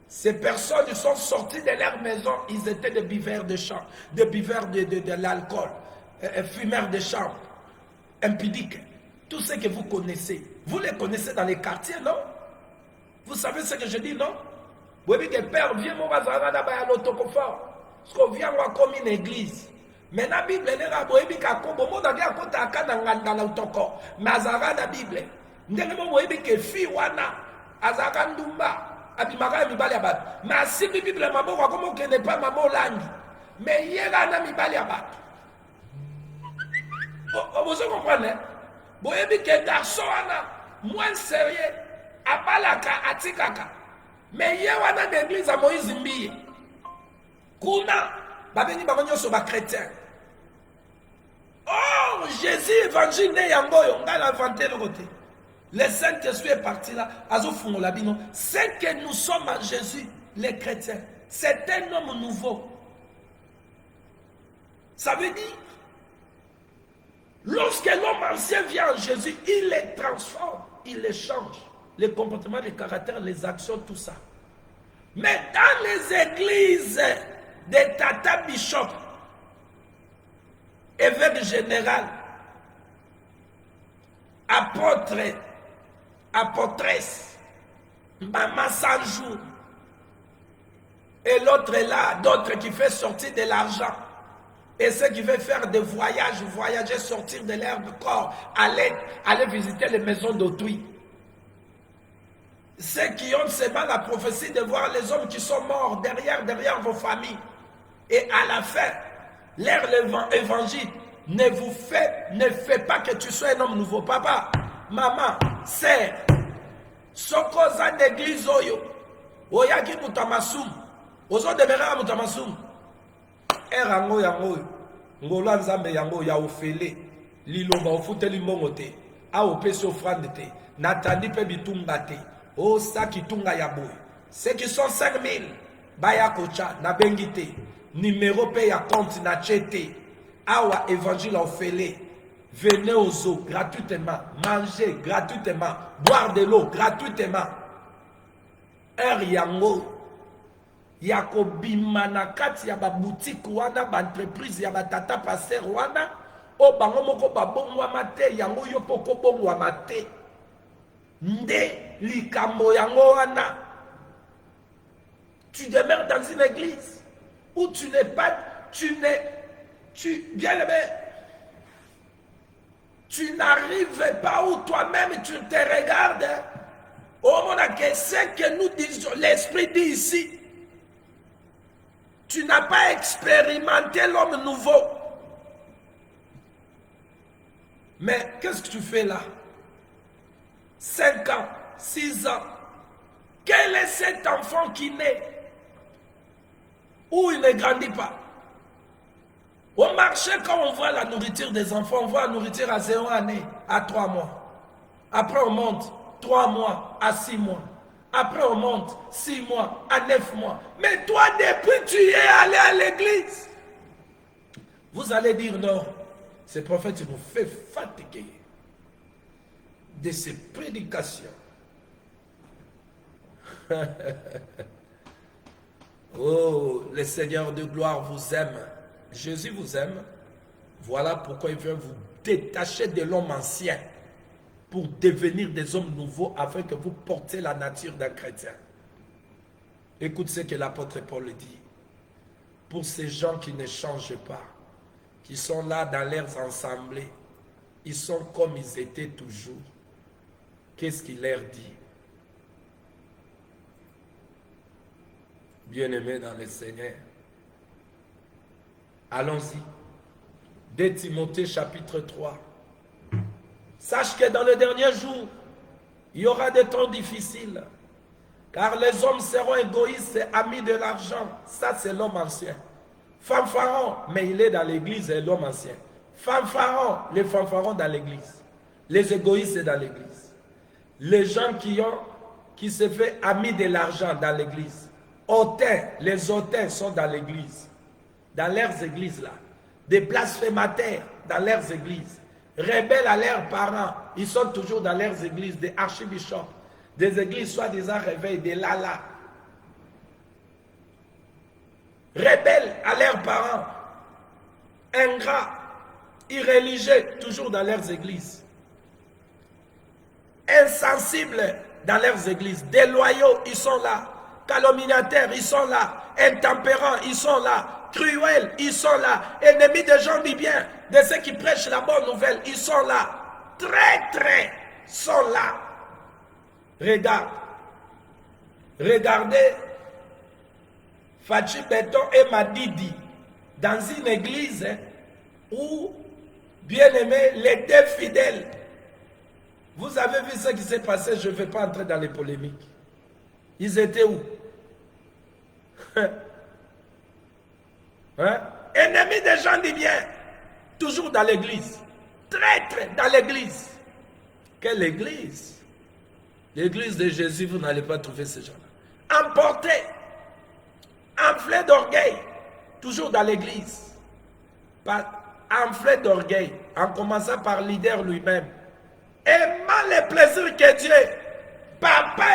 ces personnes ils sont sorties de leur maison, ils étaient des buveurs de champs, des buveurs de l'alcool, fumeurs de champs, impudiques. Tout ce que vous connaissez, vous les connaissez dans les quartiers, non? Vous savez ce que je dis, non? Vous voyez que Père vient, moi, à l'autoconfort. Parce qu'on vient voir comme une église. Mais la Bible, elle est là, vous voyez que bon, dans l'autoconfort. Mais Azara, la Bible, vous voyez que fille, wana, Azara, Ndumba, Abimara, Mibaliabat. Mais si la Bible, maman, comment qu'elle n'est pas maman langue. Mais hier, Anna, Mibaliabat. Vous comprenez? Vous voyez que garçon, moins sérieux. Abalaka atikaka. Mais il y a une église à Moïse Mbiye. Kuna, babeni bagonyo so ba chrétien. Oh, Jésus évangile né yangoyo, on a inventé le côté. Le Saint-Esprit est parti là, azo fungo la bino. C'est que nous sommes en Jésus, les chrétiens. C'est un homme nouveau. Ça veut dire, lorsque l'homme ancien vient en Jésus, il les transforme, il les change. Les comportements, les caractères, les actions, tout ça. Mais dans les églises des tata bishops, évêques général, apôtres, apôtresses, maman sans jour, et l'autre est là, d'autres qui fait sortir de l'argent, et ceux qui veulent faire des voyages, voyager, sortir de l'air du corps, aller visiter les maisons d'autrui. Ceux qui ont seulement la prophétie de voir les hommes qui sont morts derrière vos familles. Et à la fin, leur évangile ne fait pas que tu sois un homme nouveau. Papa, maman, sœur, sokoza d'église oyo, oyaki mutamasum, ozo demeura mutamasum. Erango yango, ngolo nzambe yango ya ofele, lilomba ofuteli mbongo te, a opesi offrande te, natandi pe bitumba te. Oh, ça qui tunga yaboui. Ceux qui sont 5000, baya kocha, na bengite, numéro paye à compte, na chete, awa évangile ofele, venez aux eaux gratuitement, manger gratuitement, boire de l'eau gratuitement. Yango, ya kobima na kati ya baboutique wana baentreprise ya batata paster wana o bango moko babongwama te yango yo mpo kobongwama te nde likambo yango wana. Tu demeures dans une église où tu n'es pas, bien aimé, tu n'arrives pas où toi-même tu te regardes. Oh mon Dieu, c'est que nous disons, l'Esprit dit ici, tu n'as pas expérimenté l'homme nouveau. Mais qu'est-ce que tu fais là? 5 ans, 6 ans. Quel est cet enfant qui naît? Où il ne grandit pas? Au marché, quand on voit la nourriture des enfants, on voit la nourriture à 0 année, à 3 mois. Après, on monte 3 mois à 6 mois. Après, on monte 6 mois à 9 mois. Mais toi, depuis tu es allé à l'église, vous allez dire non. Ce prophète nous fait fatiguer de ses prédications. Oh, le Seigneur de gloire vous aime. Jésus vous aime. Voilà pourquoi il vient vous détacher de l'homme ancien pour devenir des hommes nouveaux afin que vous portiez la nature d'un chrétien. Écoute ce que l'apôtre Paul dit. Pour ces gens qui ne changent pas, qui sont là dans leurs assemblées, ils sont comme ils étaient toujours. Qu'est-ce qu'il leur dit? Bien-aimés dans le Seigneur. Allons-y. 2 Timothée chapitre 3. Sache que dans le dernier jour, il y aura des temps difficiles. Car les hommes seront égoïstes et amis de l'argent. Ça, c'est l'homme ancien. Fanfaron, mais il est dans l'église et l'homme ancien. Fanfaron, les fanfarons dans l'église. Les égoïstes dans l'église. Les gens qui se font amis de l'argent dans l'église. Hautains, les hautains sont dans l'église. Dans leurs églises là. Des blasphémateurs dans leurs églises. Rebelles à leurs parents, ils sont toujours dans leurs églises, des archibishops, des églises soi-disant réveillées, des lalas. Rebelles à leurs parents, ingrats, irréligieux, toujours dans leurs églises. Insensibles dans leurs églises, déloyaux, ils sont là. Calomniateurs, ils sont là. Intempérants, ils sont là. Cruels, ils sont là. Ennemis des gens du bien, de ceux qui prêchent la bonne nouvelle, ils sont là. Traîtres sont là. Regardez Fachi Beton et Madidi dans une église où, bien aimé, les deux fidèles. Vous avez vu ce qui s'est passé, je ne vais pas entrer dans les polémiques. Ils étaient où? Hein? Ennemis des gens du bien, toujours dans l'église. Traîtres dans l'église. Quelle église? L'église de Jésus, vous n'allez pas trouver ces gens-là. Emportés, enflés d'orgueil, toujours dans l'église. Enflés d'orgueil, en commençant par leader lui-même. Aimant les plaisirs que Dieu. Papa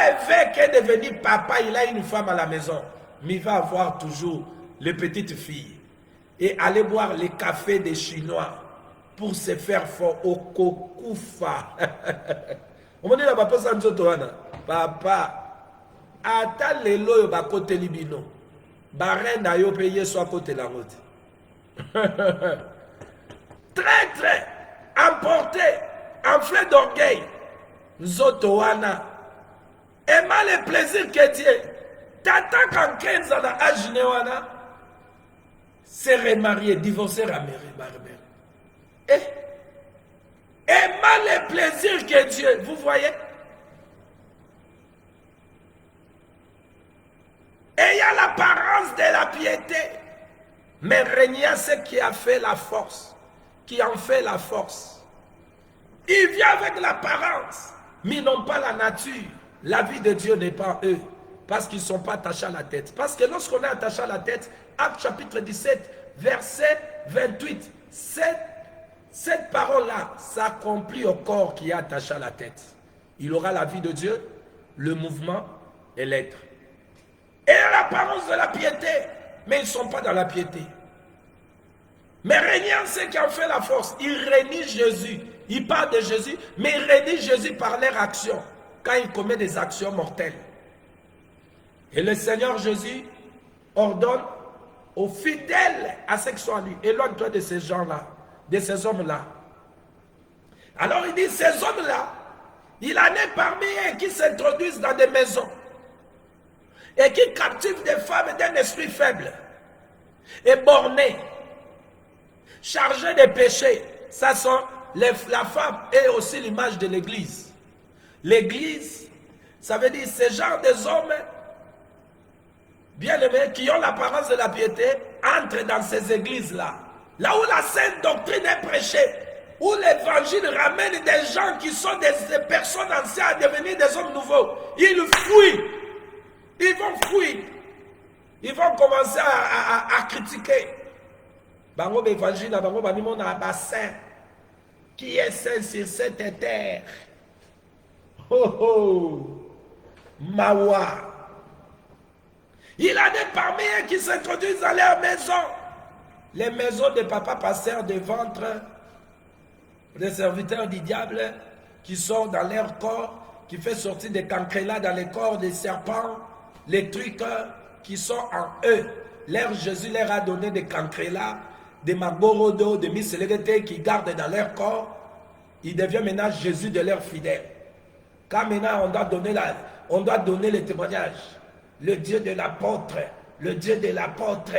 est devenu papa, il a une femme à la maison. Mais il va avoir toujours les petites filles. Et aller boire les cafés des Chinois pour se faire fort au Kokoufa. On me dit là, papa, ça nous papa, attends les lois à côté libino. Barren n'a pas payé soit côté la route. Très, emporté, enflé d'orgueil. Zotoana. Aimant les plaisirs que Dieu. T'attends qu'en 15 ans à Ginewana, c'est remarié, divorcé, raméré. Et aimant les plaisirs que Dieu, vous voyez? Ayant l'apparence de la piété, mais régnant ce qui a fait la force, qui en fait la force. Il vient avec l'apparence, mais ils n'ont pas la nature. La vie de Dieu n'est pas eux, parce qu'ils ne sont pas attachés à la tête. Parce que lorsqu'on est attaché à la tête, Acte chapitre 17, verset 28, cette parole-là s'accomplit au corps qui est attaché à la tête. Il aura la vie de Dieu, le mouvement et l'être. Et la l'apparence de la piété, mais ils ne sont pas dans la piété. Mais régnant, c'est qui en fait la force. Ils régnent Jésus. Ils parlent de Jésus, mais ils régnent Jésus par leur action, quand il commet des actions mortelles. Et le Seigneur Jésus ordonne aux fidèles à ce qu'ils soient lui. Éloigne-toi de ces gens-là, de ces hommes-là. Alors il dit, ces hommes-là, il en est parmi eux qui s'introduisent dans des maisons et qui captivent des femmes d'un esprit faible et borné, chargées de péchés. Ça sont la femme est aussi l'image de l'église. L'église, ça veut dire ce genre des hommes bien-aimés qui ont l'apparence de la piété entrent dans ces églises-là. Là où la sainte doctrine est prêchée, où l'évangile ramène des gens qui sont des personnes anciennes à devenir des hommes nouveaux. Ils fuient. Ils vont fuir. Ils vont commencer à critiquer. Bango l'évangile, bango banimo na bassin. Qui est saint sur cette terre? Oh oh! Mawa. Il en est parmi eux qui s'introduisent dans leur maison. Les maisons des papas passeurs de ventre, des serviteurs du diable qui sont dans leur corps, qui fait sortir des cancrelats dans les corps des serpents, les trucs qui sont en eux. Leur Jésus leur a donné des cancrelats, des magorodos, des miscélérétés qui gardent dans leur corps. Il devient maintenant Jésus de leurs fidèles. Car maintenant on doit donner le témoignage. Le Dieu de l'apôtre, le Dieu de l'apôtre.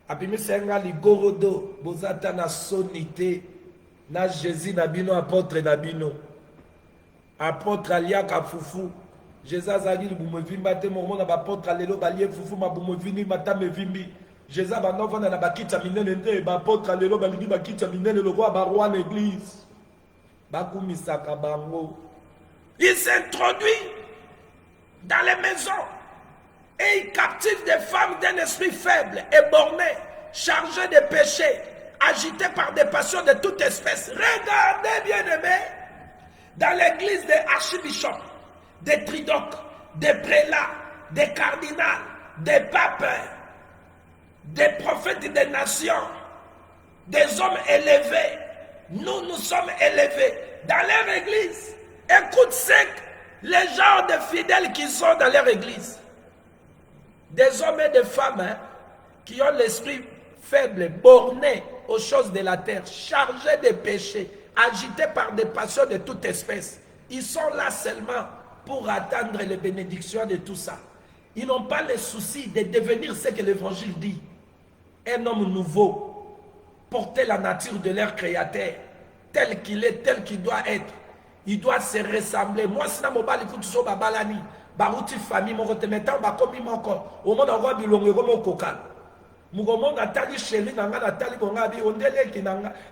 Abimisenga ligorodo, bozata na sonité, na Jésus nabino apôtre nabino. Apôtre aliaka fufu. Jésus azali bumevimba te mo na apôtre alelo balie fufu mabumevini matame vimbi. Jésus banova na bakita minene nde ba apôtre alelo balingi bakita minene le roi baroi l'église. Bakumisaka bango. Il s'introduit dans les maisons. Et il captive des femmes d'un esprit faible et borné, chargées de péchés, agitées par des passions de toute espèce. Regardez, bien-aimés, dans l'église des archibishops, des tridocs, des prélats, des cardinals, des papes, des prophètes des nations, des hommes élevés. Nous sommes élevés dans leur église. Écoute les genres de fidèles qui sont dans leur église. Des hommes et des femmes qui ont l'esprit faible, borné aux choses de la terre, chargés de péchés, agités par des passions de toute espèce. Ils sont là seulement pour attendre les bénédictions de tout ça. Ils n'ont pas le souci de devenir ce que l'évangile dit. Un homme nouveau, porter la nature de leur créateur, tel qu'il est, tel qu'il doit être. Il doit se ressembler. Moi, si je suis babalani, barouti famille, mon retemetant, bakomi moko, au monde envoie bilongo comme kokal. Mugomo natali chéri nanga natali bonga bi onde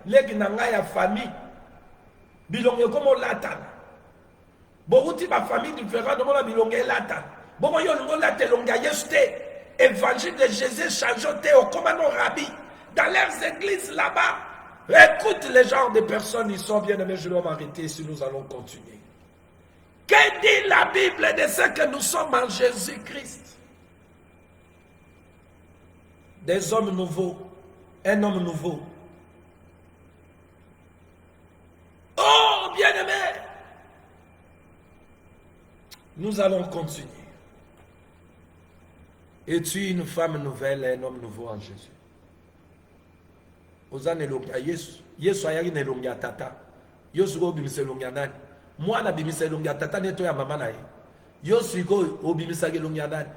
leki nanga ya famille. Bilongo comme latan. Barouti ba famille différente, mon bilongo latan. Bon yo longo laté longa yeste. Évangile de Jésus changeoté au commandant rabbi dans leurs églises là-bas. Écoute les genres de personnes, ils sont bien aimés, je dois m'arrêter si nous allons continuer. Que dit la Bible de ce que nous sommes en Jésus-Christ? Des hommes nouveaux, un homme nouveau. Oh, bien-aimés, nous allons continuer. Es-tu une femme nouvelle et un homme nouveau en Jésus? Ozane elongia Yesu. Yesu ayaki na elongia tata. Yesu ko bimisa elongia nani? Mwana bimisa elongia tata neto ya mama na ye. Yesu ko obimisa elongia nani?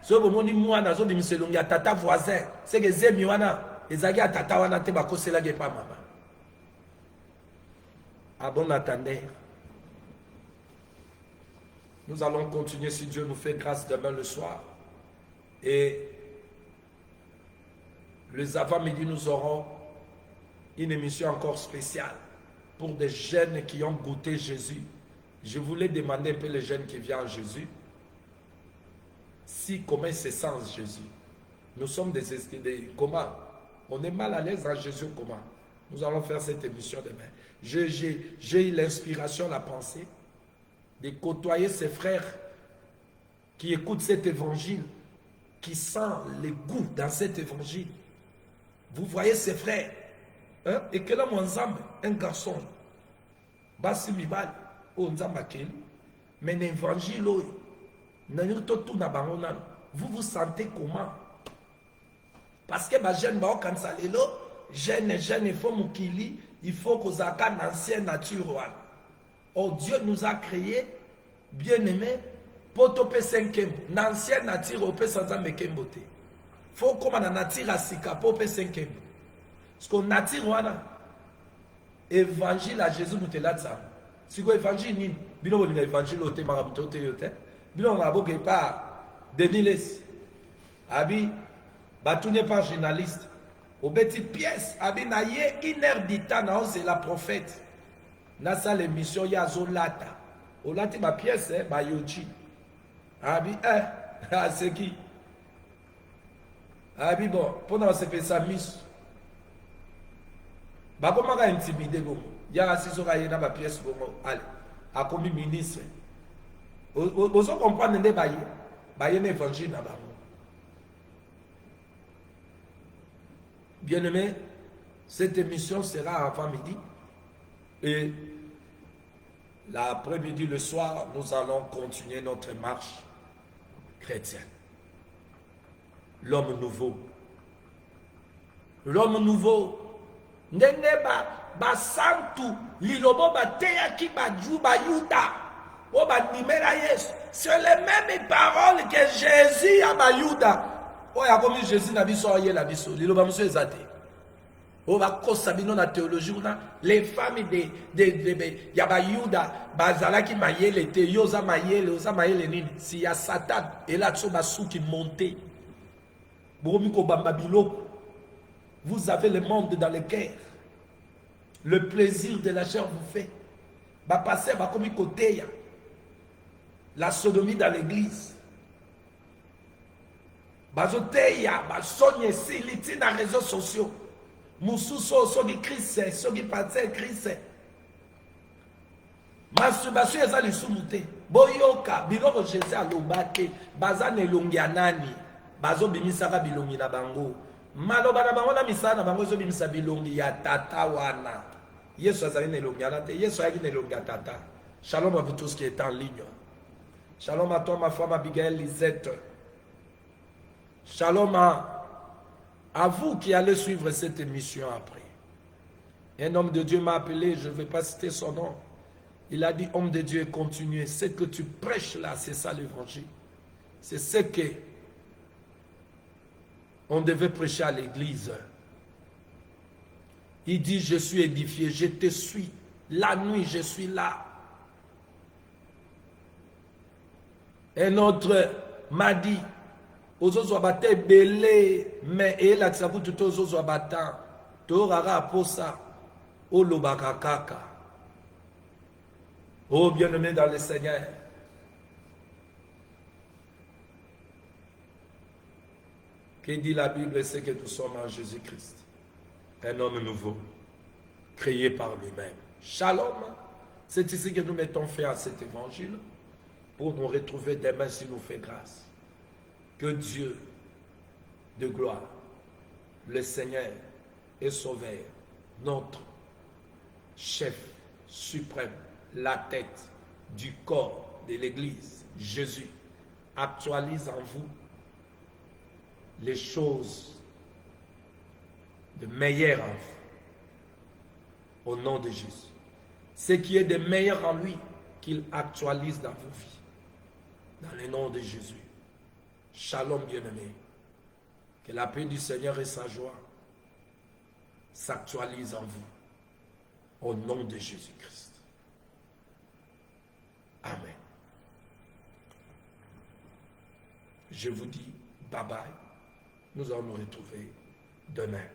So bomoni mwana zo bimisa elongia tata voisin. C'est que zemi wana ezaki tata wana te bakosela ke pa mama. Ah bon attendez. Nous allons continuer si Dieu nous fait grâce demain le soir. Et les avant-midi, nous aurons une émission encore spéciale pour des jeunes qui ont goûté Jésus. Je voulais demander un peu les jeunes qui viennent à Jésus, comment ils se sentent Jésus. Nous sommes des comment? On est mal à l'aise en Jésus, comment? Nous allons faire cette émission demain. J'ai eu l'inspiration, la pensée de côtoyer ces frères qui écoute cet évangile, qui sent les goûts dans cet évangile. Vous voyez ses frères, hein? Et que là, mon ensemble, un garçon, Basi Mibal, oh Nzamba Keli, mais l'évangile, vous vous sentez comment? Parce que les jeunes, jeunes, il faut Mukili, il faut que ça ait une ancienne nature. Oh, Dieu nous a créés, bien aimés, pour topé 5e. L'ancienne nature, on peut s'en mettre Il faut comme la nature à Sika, pour topé 5e. Parce que la nature, évangile à Jésus, nous te l'a dit. Si vous évangile, nous avons l'évangile au thème, nous avons pas Denis Les. Abi, Batouné pas journaliste. Au petit pièce, Abi, na ye une heure du temps, c'est la prophète. Na sa l'émission, ya Zolata. Olati ma pièce, ba Yoji. Abi, c'est qui? Abi, bon, pendant ce fait ça, miss. Ba comment va intimider, bon. Ya assis sur ma pièce, bon, allez. A commis ministre. Vous comprenez, ne baye. Baye l'évangile, na ba. Bien-aimés, cette émission sera avant midi et l'après-midi, le soir, nous allons continuer notre marche chrétienne. L'homme nouveau. L'homme nouveau. Ba santu lilobo ba teyaki ba juba yuda. O ba nimera yes. C'est les mêmes paroles que Jésus a ba yuda. Oh, il y a comme Jésus n'a pas la biso. Il va monsieur Zate. Oh, va kosabino na théologie les femmes de Yabayuda, Bazala qui maïe te yosa maïe, osa maïe nini. Si y a Satan et là tu sou qui monte. Boromiko bambabilo. Vous avez le monde dans le cœur. Le plaisir de la chair vous fait. Ba passer ba comme côté la sodomie dans l'église. Bazoteya, basonye si liti na réseaux sociaux. Mususo sogi Christ, sogi pater Christ. Masturbation eza lisumute. Boyoka biloko Jésus alobate, bazane elongi anani. Bazo bimisaka bilongi na bango. Maloba na bango na misala na bango zo bimisa bilongi ya tata wana. Yesu azali na elongi anate, Yesu ayaki na elongi ya tata. Shalom à vous tous qui êtes en ligne. Shalom à toi ma femme Abigail Lisette. Shalom à vous qui allez suivre cette émission après. Un homme de Dieu m'a appelé, je ne vais pas citer son nom. Il a dit, homme de Dieu, continue. Ce que tu prêches là, c'est ça l'évangile. C'est ce que on devait prêcher à l'église. Il dit, je suis édifié, je te suis. La nuit, je suis là. Un autre m'a dit, ozozo abate belé mais et la tsabu tout ozozo abata to rara posa o lobaka kaka. Oh bien-aimé dans le Seigneur, que dit la Bible, c'est que nous sommes en Jésus-Christ, un homme nouveau créé par lui-même. Shalom, c'est ici que nous mettons fin à cet évangile pour nous retrouver demain s'il nous fait grâce. Que Dieu de gloire, le Seigneur et Sauveur, notre chef suprême, la tête du corps de l'Église, Jésus, actualise en vous les choses de meilleures en vous, au nom de Jésus. Ce qui est de meilleur en lui, qu'il actualise dans vos vies, dans le nom de Jésus. Shalom bien-aimé, que la paix du Seigneur et sa joie s'actualisent en vous, au nom de Jésus-Christ. Amen. Je vous dis bye bye, nous allons nous retrouver demain.